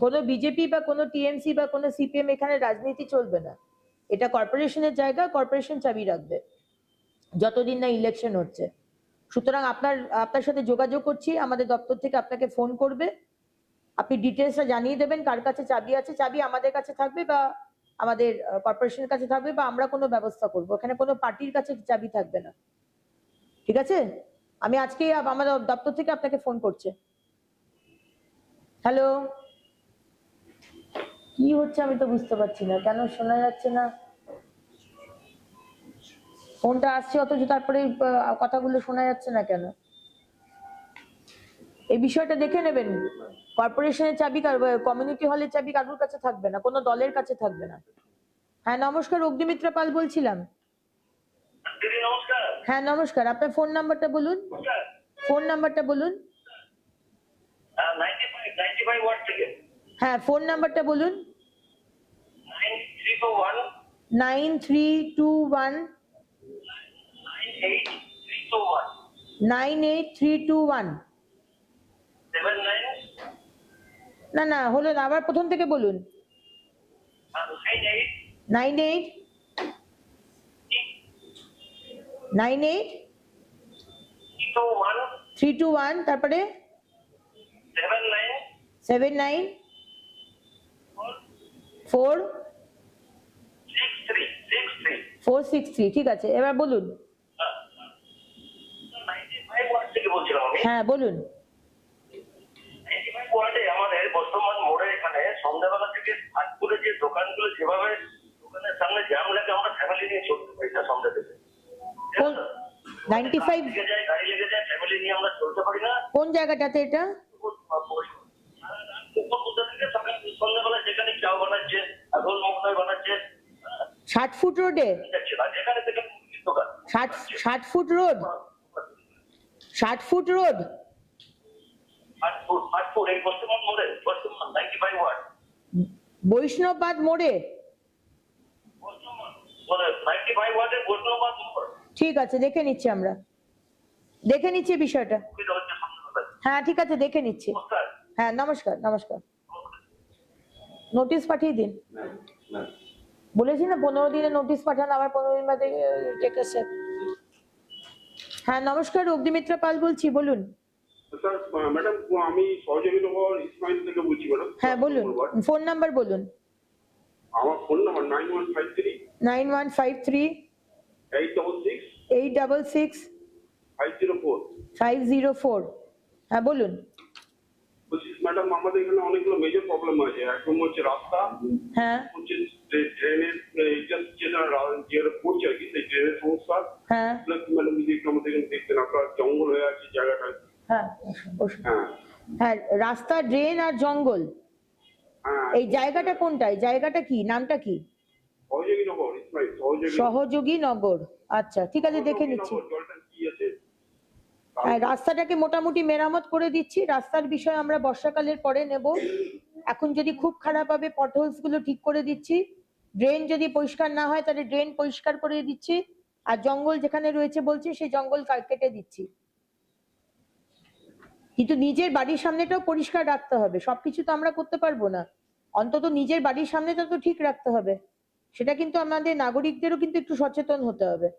কোনো বিজেপি বা কোনো টিএমসি বা কোনো সিপিএম এখানে রাজনীতি চলবে না। এটা কর্পোরেশনের জায়গা, কর্পোরেশন চাবি রাখবে যতদিন না ইলেকশন হচ্ছে। সুতরাং আপনার সাথে যোগাযোগ করছি, আমাদের দপ্তর থেকে আপনাকে ফোন করবে, আপনি ডিটেলসটা জানিয়ে দেবেন কার কাছে চাবি আছে। চাবি আমাদের কাছে থাকবে বা আমাদের কর্পোরেশনের কাছে থাকবে, বা আমরা কোনো ব্যবস্থা করবো। এখানে কোনো পার্টির কাছে চাবি থাকবে না, ঠিক আছে? আমি আজকে আমাদের দপ্তর থেকে আপনাকে ফোন করছে। হ্যালো, কি হচ্ছে আমি তো বুঝতে পারছি না, কেন শোনা যাচ্ছে না? ফোনটা আসছে অথচ তারপরে কথাগুলো শোনা যাচ্ছে না কেন? এই বিষয়টা দেখে নেবেন। কর্পোরেশনের চাবি, কমিউনিটি হলের চাবি কারোর কাছে থাকবে না, কোনো দলের কাছে থাকবে না। হ্যাঁ নমস্কার, অগ্নিমিত্রা পাল বলছিলাম। হ্যাঁ নমস্কার, আপনার ফোন নাম্বারটা বলুন। ফোন নাম্বারটা বলুন। হ্যাঁ ফোন নাম্বারটা বলুন। 9321 98321। না না হলো না, আবার প্রথম থেকে বলুন। 98 তারপরে 79463 ঠিক আছে, এবার বলুন। হ্যাঁ বলুন।
আমাদের বর্তমান মোড়ে এখানে সন্ধ্যাবেলা থেকে আজপুরে যে দোকানগুলো যেভাবে দোকানের সামনে জ্যাম লাগে, আমরা ফ্যামিলি নিয়ে চলতে পারি না সন্ধ্যা থেকে।
95
গাড়ি লেগে যায়, ফ্যামিলি নিয়ে আমরা চলতে পারি না।
কোন জায়গাটাতে এটা?
সন্ধ্যাবেলা যেখানে চাও বানাচ্ছে, রোল মকলাই বানাচ্ছে,
60 ফুট রোডে?
যেখানে থেকে দোকান
60 foot road? 60 foot road?
8 foot এই বর্তমান মোড়ে, বর্তমান 95 ওয়ার্ড
বৈষ্ণববাদ মোড়ে?
95 ওয়ার্ডের বৈষ্ণববাদ মোড়।
ঠিক আছে, দেখে নিচ্ছি, আমরা দেখে নিচ্ছি বিষয়টা। হ্যাঁ ঠিক আছে, দেখে নিচ্ছি। হ্যাঁ নমস্কার নমস্কার। নোটিশ পাঠিয়ে দিন। বলেছি না 15 দিনে নোটিশ পাঠান, আবার 15 দিন বাদে চেক আসে। হ্যাঁ নমস্কার, অগ্নিমিত্রা পাল বলছি, বলুন।
স্যার ম্যাডাম, আমি সহযোগীনগর ইসমাইল থেকে বলছি ম্যাডাম।
হ্যাঁ বলুন, ফোন নাম্বার বলুন।
আমার ফোন নাম্বার
9153 866 504। হ্যাঁ বলুন।
বলছি ম্যাডাম, আমাদের এখানে অনেকগুলো মেজর প্রবলেম আছে। একদম হচ্ছে রাস্তা,
হ্যাঁ
হচ্ছে ড্রেনের যেটা পড়ছে আর কি, সেই ড্রেনের সমস্যা।
হ্যাঁ
ম্যাডাম যদি একটু আমাদের এখানে দেখতেন, আপনার জঙ্গল হয়ে আছে জায়গাটা।
হ্যাঁ
হ্যাঁ
হ্যাঁ, রাস্তা, ড্রেন আর জঙ্গল।
হ্যাঁ,
এই জায়গাটা কোনটায়? জায়গাটা কি, নামটা কি?
সহযোগীনগর ইসমাইল,
সহযোগী নগর। আচ্ছা ঠিক আছে, দেখে নিচ্ছি।
জলটা কি আছে?
হ্যাঁ রাস্তাটাকে মোটামুটি মেরামত করে দিচ্ছি। রাস্তার বিষয় আমরা বর্ষাকালের পরে নেব। এখন যদি খুব খারাপ হবে, পটহোলস গুলো ঠিক করে দিচ্ছি। ড্রেন যদি পরিষ্কার না হয় তাহলে ড্রেন পরিষ্কার করে দিচ্ছি, আর জঙ্গল যেখানে রয়েছে বলছি সেই জঙ্গল কেটে দিচ্ছি। কিন্তু নিজের বাড়ির সামনেটাও পরিষ্কার রাখতে হবে, সবকিছু তো আমরা করতে পারবো না, অন্তত নিজের বাড়ির সামনেটা তো ঠিক রাখতে হবে। সেটা কিন্তু আমাদের নাগরিকদেরও কিন্তু একটু সচেতন হতে হবে।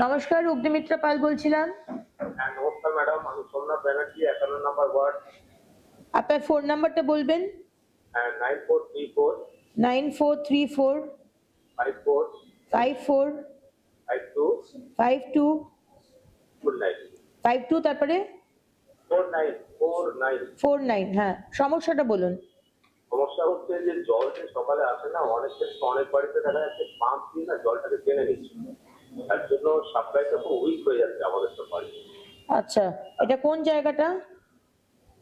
নমস্কার, অগ্নিমিত্রা পাল বলছিলাম।
হ্যাঁ নমস্কার ম্যাডাম, আমি সোমনাথ ব্যানার্জি, 51 নম্বর ওয়ার্ড।
আপনার ফোন নাম্বারটা বলবেন।
হ্যাঁ 9434
9434
54
54
52
52
49
52 তারপরে
49
49। হ্যাঁ, সমস্যাটা বলুন।
সমস্যা হচ্ছে যে জল যে সকালে আসে না, অনেক ক্ষেত্রে অনেক বাড়িতে দেখা যাচ্ছে পাম্প দিয়ে না জলটাকে টেনে নিচ্ছে, তার জন্য সাপ্লাইটা খুব উইক হয়ে যাচ্ছে আমাদের তো বাড়ি।
আচ্ছা, এটা কোন জায়গাটা?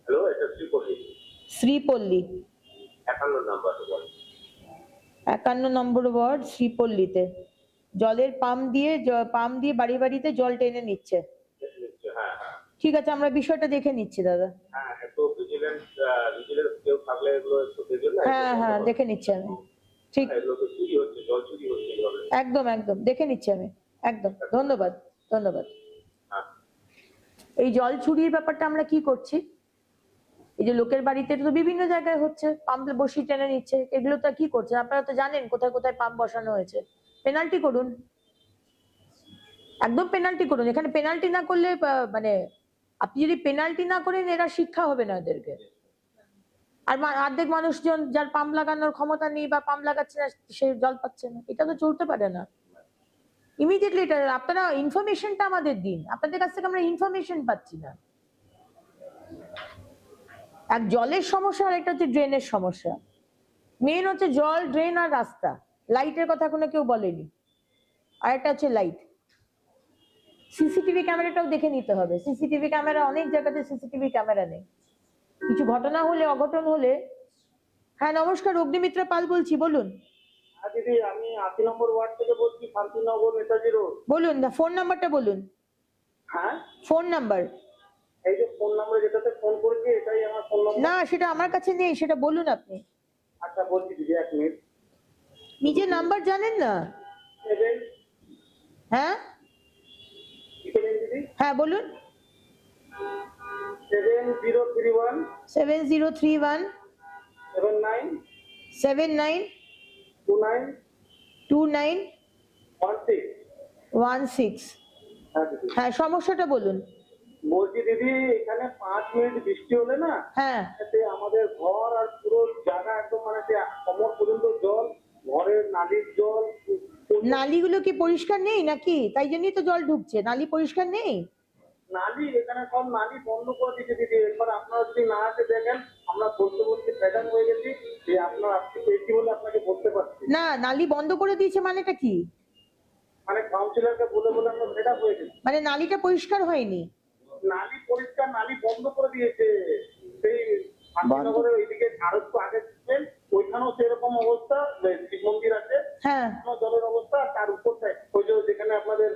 হ্যালো, এটা শ্রীপতি
শ্রীপল্লী,
51 নম্বর ওয়ার্ড।
51 নম্বর ওয়ার্ড, শ্রীপল্লীতে জলের পাম্প দিয়ে বাড়ি বাড়িতে জল টেনে নিচ্ছে।
হ্যাঁ হ্যাঁ
ঠিক আছে, আমরা বিষয়টা দেখে নিচ্ছি দাদা।
হ্যাঁ, একটু ভিজিলেন্স কেউ থাকলে এগুলো একটু দেখবেন না?
হ্যাঁ হ্যাঁ, দেখে নিচ্ছি আমি। ঠিক,
এগুলো তো চুরি হচ্ছে, জল চুরি হচ্ছে এইভাবে।
একদম একদম দেখে নিচ্ছি আমি, একদম। ধন্যবাদ, ধন্যবাদ।
হ্যাঁ
এই জল চুরির ব্যাপারটা আমরা কি করছি? এই যে লোকের বাড়িতে তো বিভিন্ন জায়গায় হচ্ছে, পাম্প বসিয়ে টেনে নিচ্ছে, এগুলো তো কি করছে? আপনারা তো জানেন কোথায় কোথায় পাম্প বসানো হয়েছে। পেনাল্টি করুন, একদম পেনাল্টি করুন। এখানে পেনাল্টি না করলে মানে আপনি যদি পেনাল্টি না করেন, এরা শিক্ষা হবে না এদেরকে। আর অর্ধেক মানুষজন যার পাম্প লাগানোর ক্ষমতা নেই বা পাম্প লাগাচ্ছে না, সে জল পাচ্ছে না, এটা তো চলতে পারে না। ইমিডিয়েটলি এটা আপনারা ইনফরমেশনটা আমাদের দিন, আপনাদের কাছ থেকে আমরা ইনফরমেশন পাচ্ছি না। এক জলের সমস্যা, আর একটা হচ্ছে ড্রেনের সমস্যা। মেন হচ্ছে জল, ড্রেন আর রাস্তা। লাইটের কথা কোনো কেউ বলেনি। আর একটা হচ্ছে লাইট। সিসিটিভি ক্যামেরাটাও দেখে নিতে হবে। সিসিটিভি ক্যামেরা, অনেক জায়গাতে সিসিটিভি ক্যামেরা নেই। কিছু ঘটনা হলে, অঘটন হলে। হ্যাঁ নমস্কার, অগ্নিমিত্রা পাল বলছি, বলুন।
হ্যাঁ দিদি, আমি 80 নম্বর ওয়ার্ড থেকে বলছি, শান্তিনগর, নেতাজি রোড।
বলুন, ফোন নাম্বারটা বলুন।
হ্যাঁ,
ফোন নাম্বার।
এই যে ফোন নাম্বার যেটাতে ফোন করেছি, এটাই আমার ফোন নাম্বার।
না, সেটা আমার কাছে নেই, সেটা বলুন আপনি।
আচ্ছা বলছি দিদি, 1 মিনিট।
নিজের নাম্বার জানেন না?
7
হ্যাঁ
দিদি,
হ্যাঁ বলুন।
7031
7031
79
79
29
29
16।
16।
হ্যাঁ দিদি,
হ্যাঁ, সমস্যাটা বলুন।
বলছি দিদি, এখানে 5 মিনিট বৃষ্টি হলে না,
হ্যাঁ,
এতে আমাদের ঘর আর পুরো জায়গা একদম মানে কোমর পর্যন্ত জল, ঘরের নালির জল।
নালিগুলো কি পরিষ্কার নেই নাকি? তাই জন্যই তো জল ঢুকছে। নালি পরিষ্কার নেই।
নালি এখানে সব নালি বন্ধ করে দিয়েছে দিদি। এবার আপনারা যদি না আসে দেখেন, আমরা বলতে বলতে প্যাটার্ন হয়ে গেছি যে আপনার আপনি পেয়েছি বলে আপনাকে বলতে পারছি।
না, নালি বন্ধ করে দিয়েছে মানেটা কি?
মানে কাউন্সিলরকে বলে বলে আমরা সেটা হয়ে গেছি।
মানে নালিটা পরিষ্কার হয়নি।
নালি পরিষ্কার, নালি বন্ধ করে দিয়েছে। সেই শান্তিনগরের ওইদিকে আরো একটু আগে ছিলেন, ওইখানেও সেরকম অবস্থা। শিব মন্দির আছে,
হ্যাঁ,
জলের অবস্থা। আর তার উপরটায় ওই যে যেখানে আমাদের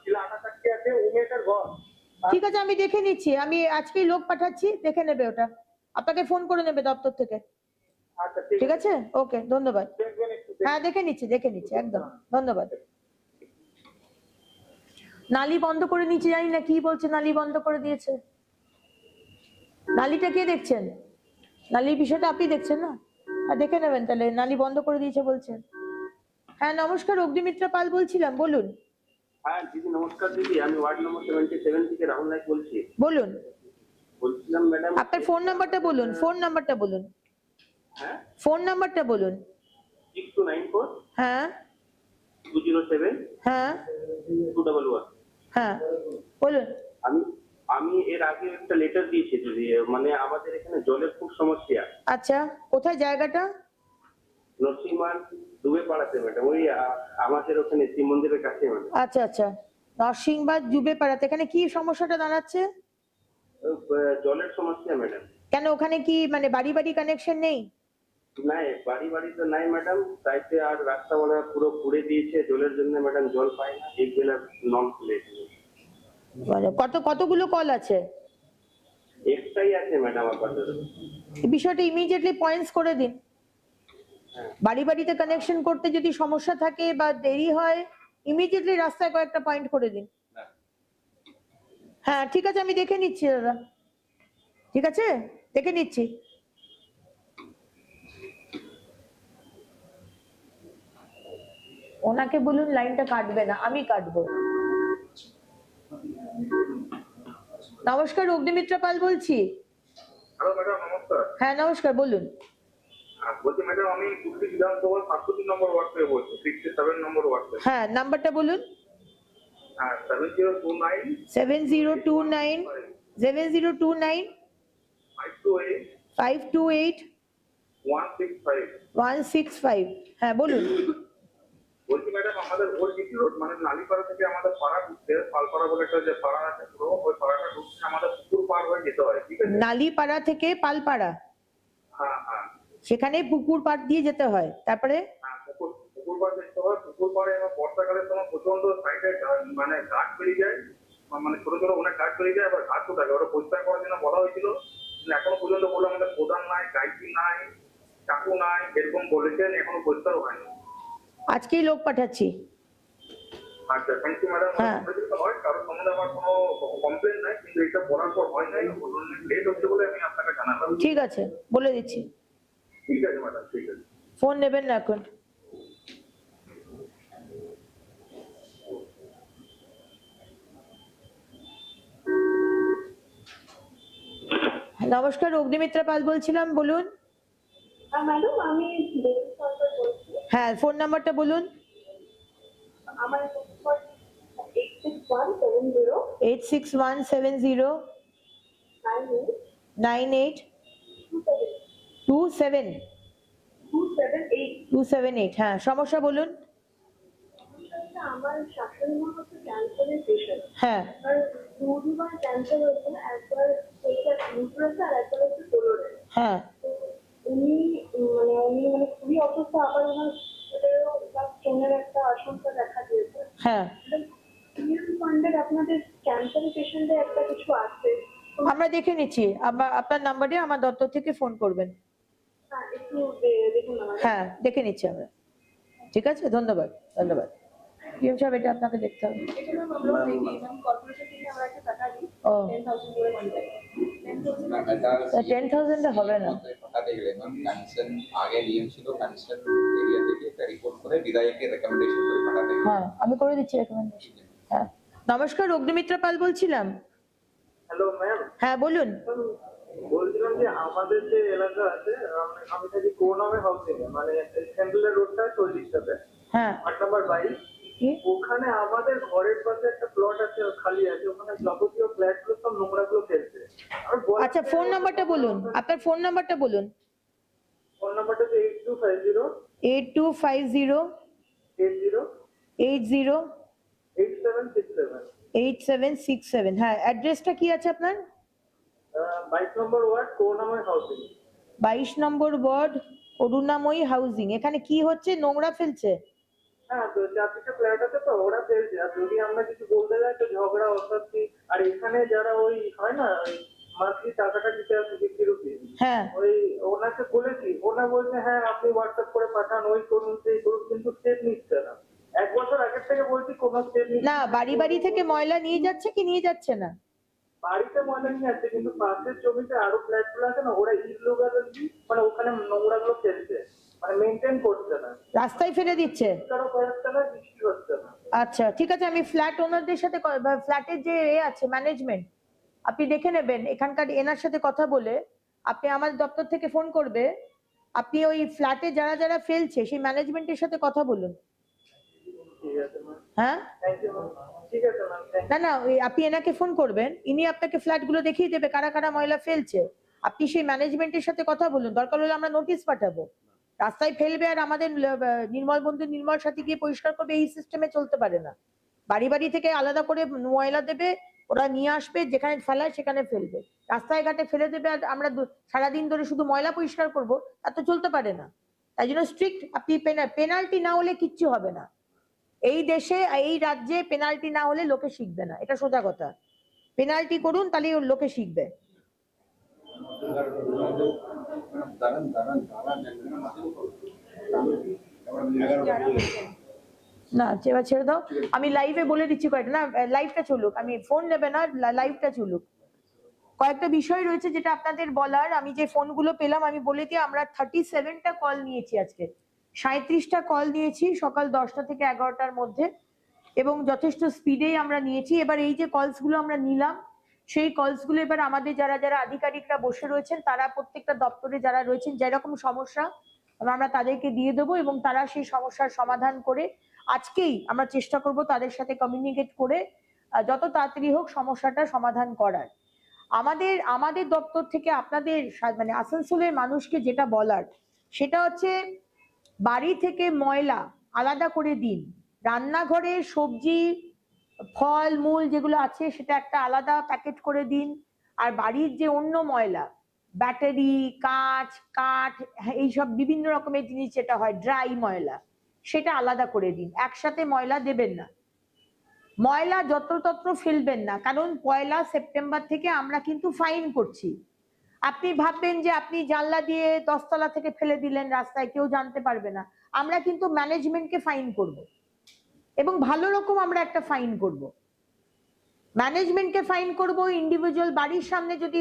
জেলা আটা চাকরি আছে, ও মেয়েটার ঘর।
ঠিক আছে, আমি দেখে নিচ্ছি। আমি আজকেই লোক পাঠাচ্ছি, দেখে নেবে ওটা। আপনাকে ফোন করে নেবে দপ্তর থেকে।
আচ্ছা
ঠিক আছে, ওকে, ধন্যবাদ।
দেখবেন একটু।
হ্যাঁ, দেখে নিচ্ছি একদম, ধন্যবাদ। নালি বন্ধ করে নিচে, জানি না কি বলছে, নালি বন্ধ করে দিয়েছে। নালিটা কে দেখছেন? নালির বিষয়টা আপনি দেখছেন না? দেখে নেবেন তাহলে। নালি বন্ধ করে দিয়েছে বলছেন। হ্যাঁ নমস্কার, অগ্নিমিত্রা পাল বলছিলাম, বলুন।
হ্যাঁ দিদি নমস্কার দিদি, আমি ওয়ার্ড নম্বর 77 থেকে রাহুল নাইক বলছি।
বলুন,
বলছিলাম ম্যাডাম,
আপনার ফোন নাম্বারটা বলুন। ফোন নাম্বারটা বলুন।
হ্যাঁ
ফোন নাম্বারটা বলুন।
6294
হ্যাঁ
207
হ্যাঁ
211।
হ্যাঁ বলুন।
আমি এর আগে একটা লেটার দিয়েছি দিদি, মানে আমাদের এখানে জলের খুব সমস্যা।
আচ্ছা, কোথায় জায়গাটা?
নরসিংমান ডুবে পাড়াতে ম্যাডাম, ওই আমাদের ওখানে শিব মন্দিরের কাছে ম্যাডাম।
আচ্ছা আচ্ছা, নরসিংবাদ জুবে পাড়াতে। এখানে কি সমস্যাটা দাঁড়াচ্ছে?
জলের সমস্যা ম্যাডাম।
কেন, ওখানে কি মানে বাড়ি বাড়ি কানেকশন নেই?
নাই, বাড়ি তো নাই ম্যাডাম। তাইতে আর রাস্তা বলা পুরো পুড়ে দিয়েছে জলের জন্য ম্যাডাম, জল পাই না। এক বেলা নল খুলে
মানে কতগুলো কল আছে?
একটাই আছে ম্যাডাম আপাতত।
এই বিষয়টা ইমিডিয়েটলি পয়েন্টস করে দিন। বাড়ি বাড়িতে কানেকশন করতে যদি সমস্যা থাকে বা দেরি হয়, ইমিডিয়েটলি রাস্তায় কয়েকটা পয়েন্ট করে দিন। হ্যাঁ ঠিক আছে, আমি দেখে নিচ্ছি দাদা। ঠিক আছে, দেখে নিচ্ছি। ওনাকে বলুন লাইনটা কাটবে না, আমি কাটবো। নমস্কার, অগ্নিমিত্রা পাল বলছি।
হ্যালো ম্যাডাম, নমস্কার।
হ্যাঁ নমস্কার, বলুন।
বলছি ম্যাডাম, আমি কুর্তি বিধানসভার 67 নম্বর ওয়ার্ড থেকে বলছি, 67 নম্বর ওয়ার্ড থেকে।
হ্যাঁ, নাম্বারটা বলুন।
হ্যাঁ, 7029
7029 7029
528
528
165।
165। হ্যাঁ বলুন।
বলছি ম্যাডাম, আমাদের ওল্ড ডিসি রোড মানে নালিপাড়া থেকে আমাদের পাড়া ঢুকতে, পালপাড়া বলে একটা যে পাড়া আছে পুরো, ওই পাড়াটা ঢুকতে আমাদের পুকুর পার হয়ে যেতে হয়, ঠিক আছে?
নালিপাড়া থেকে পালপাড়া,
হ্যাঁ হ্যাঁ
সেখানে পুকুর পাড় দিয়ে যেতে হয়, তারপরে
হ্যাঁ, পুকুর পাড় যেতে হয়। পুকুর পাড়ে এবার বর্ষাকালের সময় প্রচন্ড সাইডে মানে গাছ বেরিয়ে যায়, মানে ছোট ছোট অনেক গাছ বেরিয়ে যায়, আবার ঘাসও থাকে। ওরা পরিষ্কার করার জন্য বলা হয়েছিল, কিন্তু এখনো পর্যন্ত বলে আমাদের প্রধান নাই, গাইডি নাই, চাকু নাই, এরকম বলেছেন, এখনো পরিষ্কারও হয়নি।
আজকেই লোক পাঠাচ্ছি।
আচ্ছা, থ্যাংক ইউ ম্যাডাম।
হ্যাঁ।
হয় কারোর সম্বন্ধে আমার কোনো কমপ্লেন নাই, কিন্তু এটা বলার পর হয় নাই, লেট হচ্ছে বলে আমি আপনাকে জানালাম।
ঠিক আছে, বলে দিচ্ছি।
ঠিক আছে ম্যাডাম, ঠিক আছে।
ফোন নেবেন না এখন। নমস্কার, অগ্নিমিত্রা পাল বলছিলাম, বলুন।
ম্যাডাম, আমি দেবী সরকার বলছি।
হ্যাঁ, ফোন নাম্বারটা বলুন।
আমার 86170
86170 98 27 278। হ্যাঁ, সমস্যা বলুন।
আমার শাশুড়ি মা হচ্ছে ক্যান্সারের পেশেন্ট।
হ্যাঁ
আর দুবার ক্যান্সার হয়েছে, একবার ইউটেরাসে আর একবার হচ্ছে কোলনে।
হ্যাঁ
উনি মানে খুবই অসুস্থ, আবার ওনার স্টোনের একটা আশঙ্কা দেখা দিয়েছে।
হ্যাঁ,
ফান্ডের আপনাদের ক্যান্সারের পেশেন্টের একটা কিছু আছে।
আমরা দেখে নিচ্ছি। আপনার নাম্বারে আমার দপ্তর থেকে ফোন করবেন।
হ্যাঁ, একটু দেখুন না ম্যাডাম।
হ্যাঁ, দেখে নিচ্ছি আমরা। ঠিক আছে, ধন্যবাদ ধন্যবাদ। পিএম সাহেব, এটা আপনাকে দেখতে হবে।
এটা ম্যাম আমরা দেখি ম্যাম, কর্পোরেশন থেকে আমরা একটা টাকা দিই
ও
10,000 করে মানি দেয়। 10,000
10,000 হবে না।
পাঠাতে গেলে ম্যাম কনসার্ন আগে নিয়ম ছিল, কনসার্ন এরিয়া থেকে একটা রিপোর্ট করে বিধায়ককে রেকমেন্ডেশন করে পাঠাতে গেলে।
হ্যাঁ, আমি করে দিচ্ছি রেকমেন্ডেশন। হ্যাঁ, নমস্কার, অগ্নিমিত্রা পাল বলছিলাম।
হ্যালো ম্যাম,
হ্যাঁ বলুন।
বলছিলাম যে আমাদের যে এলাকা আছে, আমি থাকি কোনামে হাউসিং এ, মানে সেন্ট্রাল রোডটা 40টাতে,
হ্যাঁ,
8 নম্বর 22।
কি?
ওখানে আমাদের ঘরের পাশে একটা প্লট আছে, খালি আছে, ওখানে যাবতীয় ফ্ল্যাট গুলো সব নোংরা গুলো ফেলছে।
আচ্ছা, ফোন নাম্বারটা বলুন, আপনার ফোন নাম্বারটা বলুন।
ফোন নাম্বারটা হচ্ছে 8250
8250
80
80
8767।
8767। হ্যাঁ, অ্যাড্রেসটা কি আছে আপনার?
22 নম্বর ওয়ার্ড, কোনামে হাউসিং।
22 নম্বর ওয়ার্ড, করুণাময়ী হাউজিং। এখানে কি হচ্ছে? নোংরা ফেলছে?
হ্যাঁ, তো 4-5টা ফ্ল্যাট আছে, তো ওরা ফেলছে। আর যদি আমরা কিছু বলতে যাই তো ঝগড়া, অশান্তি। আর এখানে যারা ওই হয় না, মান্থলি টাকাটা দিতে আসে 50 রুপিস,
হ্যাঁ,
ওই ওনাকে বলেছি, ওনা বলছে হ্যাঁ আপনি হোয়াটসঅ্যাপ করে পাঠান, ওই করুন সেই করুন, কিন্তু স্টেপ নিচ্ছে না। 1 বছর আগের থেকে বলছি, কোনো স্টেপ নিচ্ছে
না। বাড়ি বাড়ি থেকে ময়লা নিয়ে যাচ্ছে কি নিয়ে যাচ্ছে না?
বাড়িতে ময়লা নিয়ে আসছে, কিন্তু পাশের জমিতে আরো ফ্ল্যাট গুলো আছে না, ওরা ইললিগালি মানে ওখানে নোংরা গুলো ফেলছে, মানে মেনটেন করছে না,
রাস্তায় ফেলে দিচ্ছে?
কারো করাচ্ছে না, বৃষ্টি হচ্ছে না।
আচ্ছা, ঠিক আছে, আমি ফ্ল্যাট ওনারদের সাথে ফ্ল্যাটের যে আছে ম্যানেজমেন্ট, আপনি দেখে নেবেন। এখানকার এনার সাথে কথা বলে আপনি আমার দপ্তর থেকে ফোন করবে, আপনি ওই ফ্ল্যাটে যারা যারা ফেলছে সেই ম্যানেজমেন্টের সাথে কথা বলুন।
ঠিক আছে ম্যাম,
হ্যাঁ,
থ্যাংক ইউ ম্যাম। ঠিক আছে ম্যাম, থ্যাংক
না না, ওই আপনি এনাকে ফোন করবেন, ইনি আপনাকে ফ্ল্যাট গুলো দেখিয়ে দেবে কারা কারা ময়লা ফেলছে। আপনি সেই ম্যানেজমেন্টের সাথে কথা বলুন, দরকার হলে আমরা নোটিশ পাঠাবো। রাস্তায় ফেলবে আর আমাদের নির্মল বন্ধু নির্মল সাথী গিয়ে পরিষ্কার করবে, এই সিস্টেমে চলতে পারে না। বাড়ি বাড়ি থেকে আলাদা করে ময়লা দেবে, ওরা নিয়ে আসবে, যেখানে ফেলায় সেখানে ফেলবে। রাস্তায় ঘাটে ফেলে দেবে আর আমরা সারাদিন ধরে শুধু ময়লা পরিষ্কার করবো, তা তো চলতে পারে না। তাই জন্য স্ট্রিক্ট, আপনি পেনাল্টি না হলে কিচ্ছু হবে না। এই দেশে, এই রাজ্যে পেনাল্টি না হলে লোকে শিখবে না, এটা সোজা কথা। পেনাল্টি করুন, তাহলে লোকে শিখবে। না, এবার ছেড়ে দাও, আমি লাইভে বলে দিচ্ছি কয়েকটা। না, লাইভটা চলুক, আমি ফোন নেবে না, লাইভটা চলুক। কয়েকটা বিষয় রয়েছে যেটা আপনাদের বলার। আমি যে ফোনগুলো পেলাম আমি বলে দিই, আমরা 37টা কল নিয়েছি আজকে। 37টা কল নিয়েছি সকাল 10টা থেকে 11টার মধ্যে, এবং যথেষ্ট স্পিডেই আমরা নিয়েছি। এবার এই যে কলসগুলো আমরা নিলাম, সেই কলসগুলো এবার আমাদের যারা যারা আধিকারিকরা বসে রয়েছেন, তারা প্রত্যেকটা দপ্তরে যারা রয়েছেন, যেরকম সমস্যা আমরা তাদেরকে দিয়ে দেবো, এবং তারা সেই সমস্যার সমাধান করে আজকেই আমরা চেষ্টা করব তাদের সাথে কমিউনিকেট করে যত তাড়াতাড়ি হোক সমস্যাটা সমাধান করার। আমাদের দপ্তর থেকে আপনাদের মানে আসানসোলের মানুষকে যেটা বলার, সেটা হচ্ছে বাড়ি থেকে ময়লা আলাদা করে দিন। রান্নাঘরে সবজি ফল মূল যেগুলো আছে সেটা একটা আলাদা প্যাকেট করে দিন। আর বাড়ির যে অন্য ময়লা, ব্যাটারি, কাঠ, এইসব বিভিন্ন রকমের জিনিস যেটা হয় ড্রাই ময়লা, সেটা আলাদা করে দিন। একসাথে ময়লা দেবেন না। ময়লা যত্রতত্র ফেলবেন না, কারণ 1 সেপ্টেম্বর থেকে আমরা কিন্তু ফাইন করছি। আপনি ভাববেন যে আপনি জানলা দিয়ে 10 তলা থেকে ফেলে দিলেন রাস্তায়, কেউ জানতে পারবে না। আমরা কিন্তু ম্যানেজমেন্টকে ফাইন করব, এবং ভালো রকম আমরা একটা ফাইন করব। ম্যানেজমেন্টকে ফাইন করব। ইন্ডিভিজুয়াল বাড়ির সামনে যদি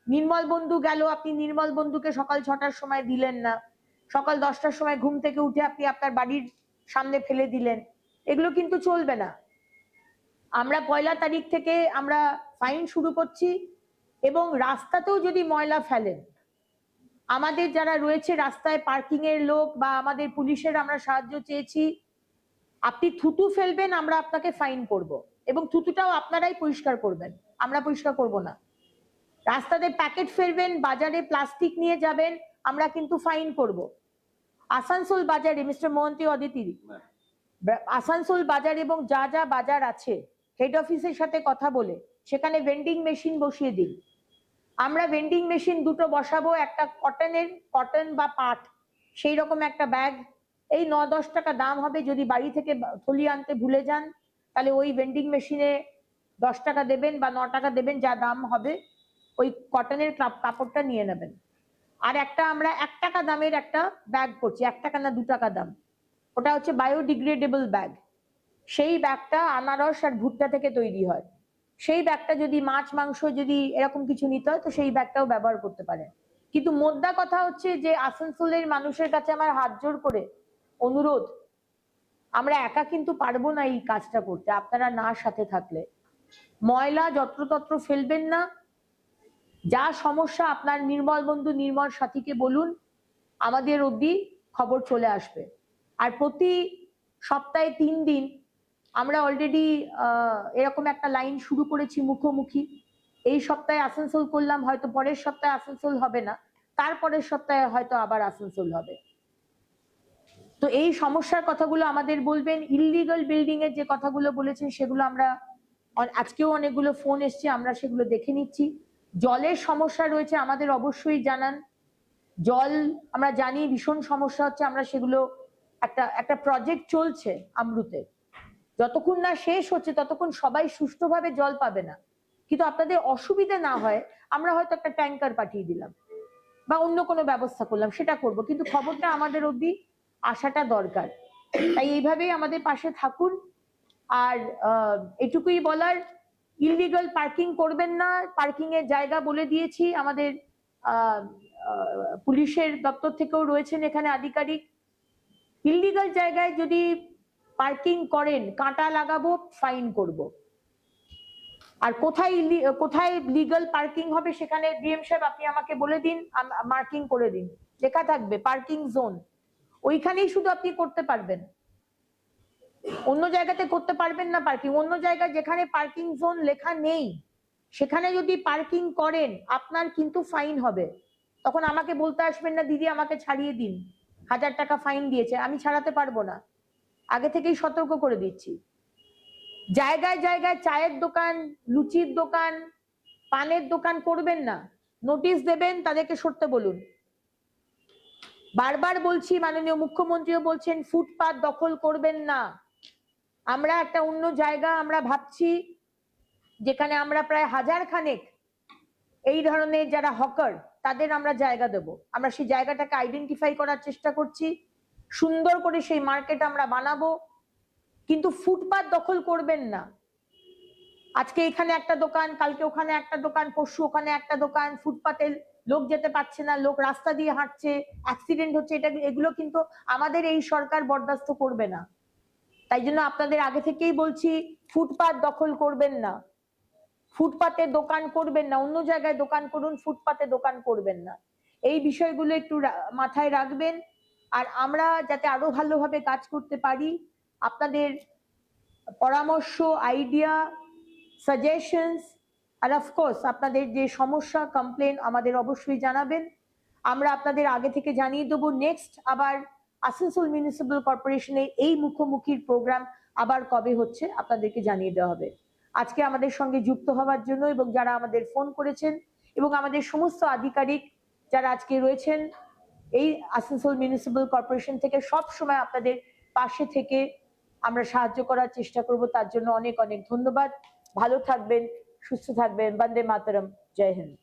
নির্মল বন্ধু গেল, আপনি নির্মল বন্ধুকে সকাল 6টার সময় দিলেন না, সকাল 10টার সময় ঘুম থেকে উঠে আপনি আপনার বাড়ির সামনে ফেলে দিলেন, এগুলো কিন্তু চলবে না। আমরা 1 তারিখ থেকে আমরা ফাইন শুরু করছি। এবং রাস্তাতেও যদি ময়লা ফেলেন, আমাদের যারা রয়েছে রাস্তায় পার্কিং এর লোক বা আমাদের পুলিশের আমরা সাহায্য চেয়েছি, আপনি থুতু ফেলবেন, আমরা আপনাকে ফাইন করব, এবং থুতুটাও আপনারাই পরিষ্কার করবেন, আমরা পরিষ্কার করব না। রাস্তাতে প্যাকেট ফেলবেন, বাজারে প্লাস্টিক নিয়ে যাবেন, আমরা কিন্তু ফাইন করব। আসানসোল বাজারে মিস্টার মোহন্তি অদিতি, আসানসোল বাজার এবং যা যা বাজার আছে হেড অফিসের সাথে কথা বলে সেখানে ভেন্ডিং মেশিন বসিয়ে দিন। আমরা ভেন্ডিং মেশিন 2টো বসাবো, একটা কটন বা পাট সেই রকম একটা ব্যাগ, এই 9-10 টাকা দাম হবে। যদি বাড়ি থেকে থলি আনতে ভুলে যান, তাহলে ওই ভেন্ডিং মেশিনে 10 টাকা দেবেন বা 9 টাকা দেবেন, যা দাম হবে ওই কটনের কাপড়টা নিয়ে নেবেন। আর একটা আমরা 1 টাকা দামের একটা ব্যাগ করছি, 1 টাকা না 2 টাকা দাম, ওটা হচ্ছে বায়োডিগ্রেডেবল ব্যাগ। সেই ব্যাগটা আনারস আর ভুট্টা থেকে তৈরি হয়। সেই ব্যাগটা যদি মাছ মাংস যদি এরকম কিছু নিতে হয়, তো সেই ব্যাগটাও ব্যবহার করতে পারেন। কিন্তু মোদ্দা কথা হচ্ছে যে আসানসোলের মানুষের কাছে আমার হাত জোর করে অনুরোধ, আমরা একা কিন্তু পারবো না এই কাজটা করতে, আপনারা না সাথে থাকলে। ময়লা যত্রতত্র ফেলবেন না। যা সমস্যা আপনার নির্মল বন্ধু নির্মল সাথীকে বলুন, আমাদের অবধি খবর চলে আসবে। আর প্রতি সপ্তাহে 3 দিন আমরা অলরেডি এরকম একটা লাইন শুরু করেছি মুখোমুখি। এই সপ্তাহে আসানসোল করলাম, হয়তো পরের সপ্তাহে আসানসোল হবে না, তারপরের সপ্তাহে হয়তো আবার আসানসোল হবে। তো এই সমস্যার কথাগুলো আমাদের বলবেন। ইললিগাল বিল্ডিং এর যে কথাগুলো বলেছেন সেগুলো আমরা আজকেও অনেকগুলো ফোন এসছে, আমরা সেগুলো দেখে নিচ্ছি। জলের সমস্যা রয়েছে, আমাদের অবশ্যই জানান। জল আমরা জানি ভীষণ সমস্যা হচ্ছে, আমরা সেগুলো একটা প্রজেক্ট চলছে আমরুতে, যতক্ষণ না শেষ হচ্ছে ততক্ষণ সবাই সুষ্ঠুভাবে জল পাবে না। কিন্তু আপনাদের অসুবিধা না হয় আমরা হয়তো একটা ট্যাঙ্কার পাঠিয়ে দিলাম বা অন্য কোনো ব্যবস্থা করলাম, সেটা করব, কিন্তু খবরটা আমাদের অবধি আসাটা দরকার। তাই এইভাবেই আমাদের পাশে থাকুন। আর এটুকুই বলার, ইললিগাল পার্কিং করবেন না। পার্কিং এর জায়গা বলে দিয়েছি, আমাদের পুলিশের দপ্তর থেকেও রয়েছেন এখানে আধিকারিক। ইললিগাল জায়গায় যদি পার্কিং করেন, কাঁটা লাগাবো, ফাইন করব। আর কোথায় লিগাল পার্কিং হবে সেখানে ডিএম সাহেব আপনি আমাকে বলে দিন, মার্কিং করে দিন, লেখা থাকবে পার্কিং জোন, ওইখানেই শুধু আপনি করতে পারবেন, অন্য জায়গাতে করতে পারবেন না পার্কিং। অন্য জায়গায় যেখানে পার্কিং জোন লেখা নেই সেখানে যদি পার্কিং করেন আপনার কিন্তু ফাইন হবে। তখন আমাকে বলতে আসবেন না দিদি আমাকে ছাড়িয়ে দিন, 1000 টাকা ফাইন দিয়েছে, আমি ছাড়াতে পারবো না, আগে থেকেই সতর্ক করে দিচ্ছি। জায়গায় জায়গায় চায়ের দোকান, লুচির দোকান, পানের দোকান করবেন না, নোটিশ দেবেন, তাদেরকে সরতে বলুন। বারবার বলছি, মাননীয় মুখ্যমন্ত্রীও বলছেন ফুটপাত দখল করবেন না। আমরা একটা অন্য জায়গা আমরা ভাবছি, যেখানে আমরা প্রায় 1000 খানেক এই ধরনের যারা হকার তাদের আমরা জায়গা দেব। আমরা সেই জায়গাটাকে আইডেন্টিফাই করার চেষ্টা করছি, সুন্দর করে সেই মার্কেট আমরা বানাবো। কিন্তু ফুটপাত দখল করবেন না। আজকে এখানে একটা দোকান, কালকে ওখানে একটা দোকান, পরশু ওখানে একটা দোকান, ফুটপাতে লোক যেতে পারছে না, লোক রাস্তা দিয়ে হাঁটছে, অ্যাক্সিডেন্ট হচ্ছে, এগুলো কিন্তু আমাদের এই সরকার বরদাস্ত করবে না। তাই জন্য আপনাদের আগে থেকেই বলছি, ফুটপাত দখল করবেন না, ফুটপাতে দোকান করবেন না, অন্য জায়গায় দোকান করুন, ফুটপাতে দোকান করবেন না। এই বিষয়গুলো একটু মাথায় রাখবেন। আর আমরা যাতে আরো ভালোভাবে কাজ করতে পারি, আপনাদের পরামর্শ, আইডিয়া, সাজেশনস আর অফকোর্স আপনাদের যে সমস্যা, কমপ্লেন আমাদের অবশ্যই জানাবেন। আমরা আপনাদের আগে থেকে জানিয়ে দেবো নেক্সট আবার আসানসোল মিউনিসিপ্যাল কর্পোরেশনে এই মুখোমুখির প্রোগ্রাম আবার কবে হচ্ছে আপনাদেরকে জানিয়ে দেওয়া হবে। আজকে আমাদের সঙ্গে যুক্ত হওয়ার জন্য এবং যারা আমাদের ফোন করেছেন এবং আমাদের সমস্ত আধিকারিক যারা আজকে রয়েছেন এই আসানসোল মিউনিসিপ্যাল কর্পোরেশন থেকে, সব সময় আপনাদের পাশে থেকে আমরা সাহায্য করার চেষ্টা করব। তার জন্য অনেক অনেক ধন্যবাদ। ভালো থাকবেন, সুস্থ থাকবেন। বন্দে মাতরম। জয় হিন্দ।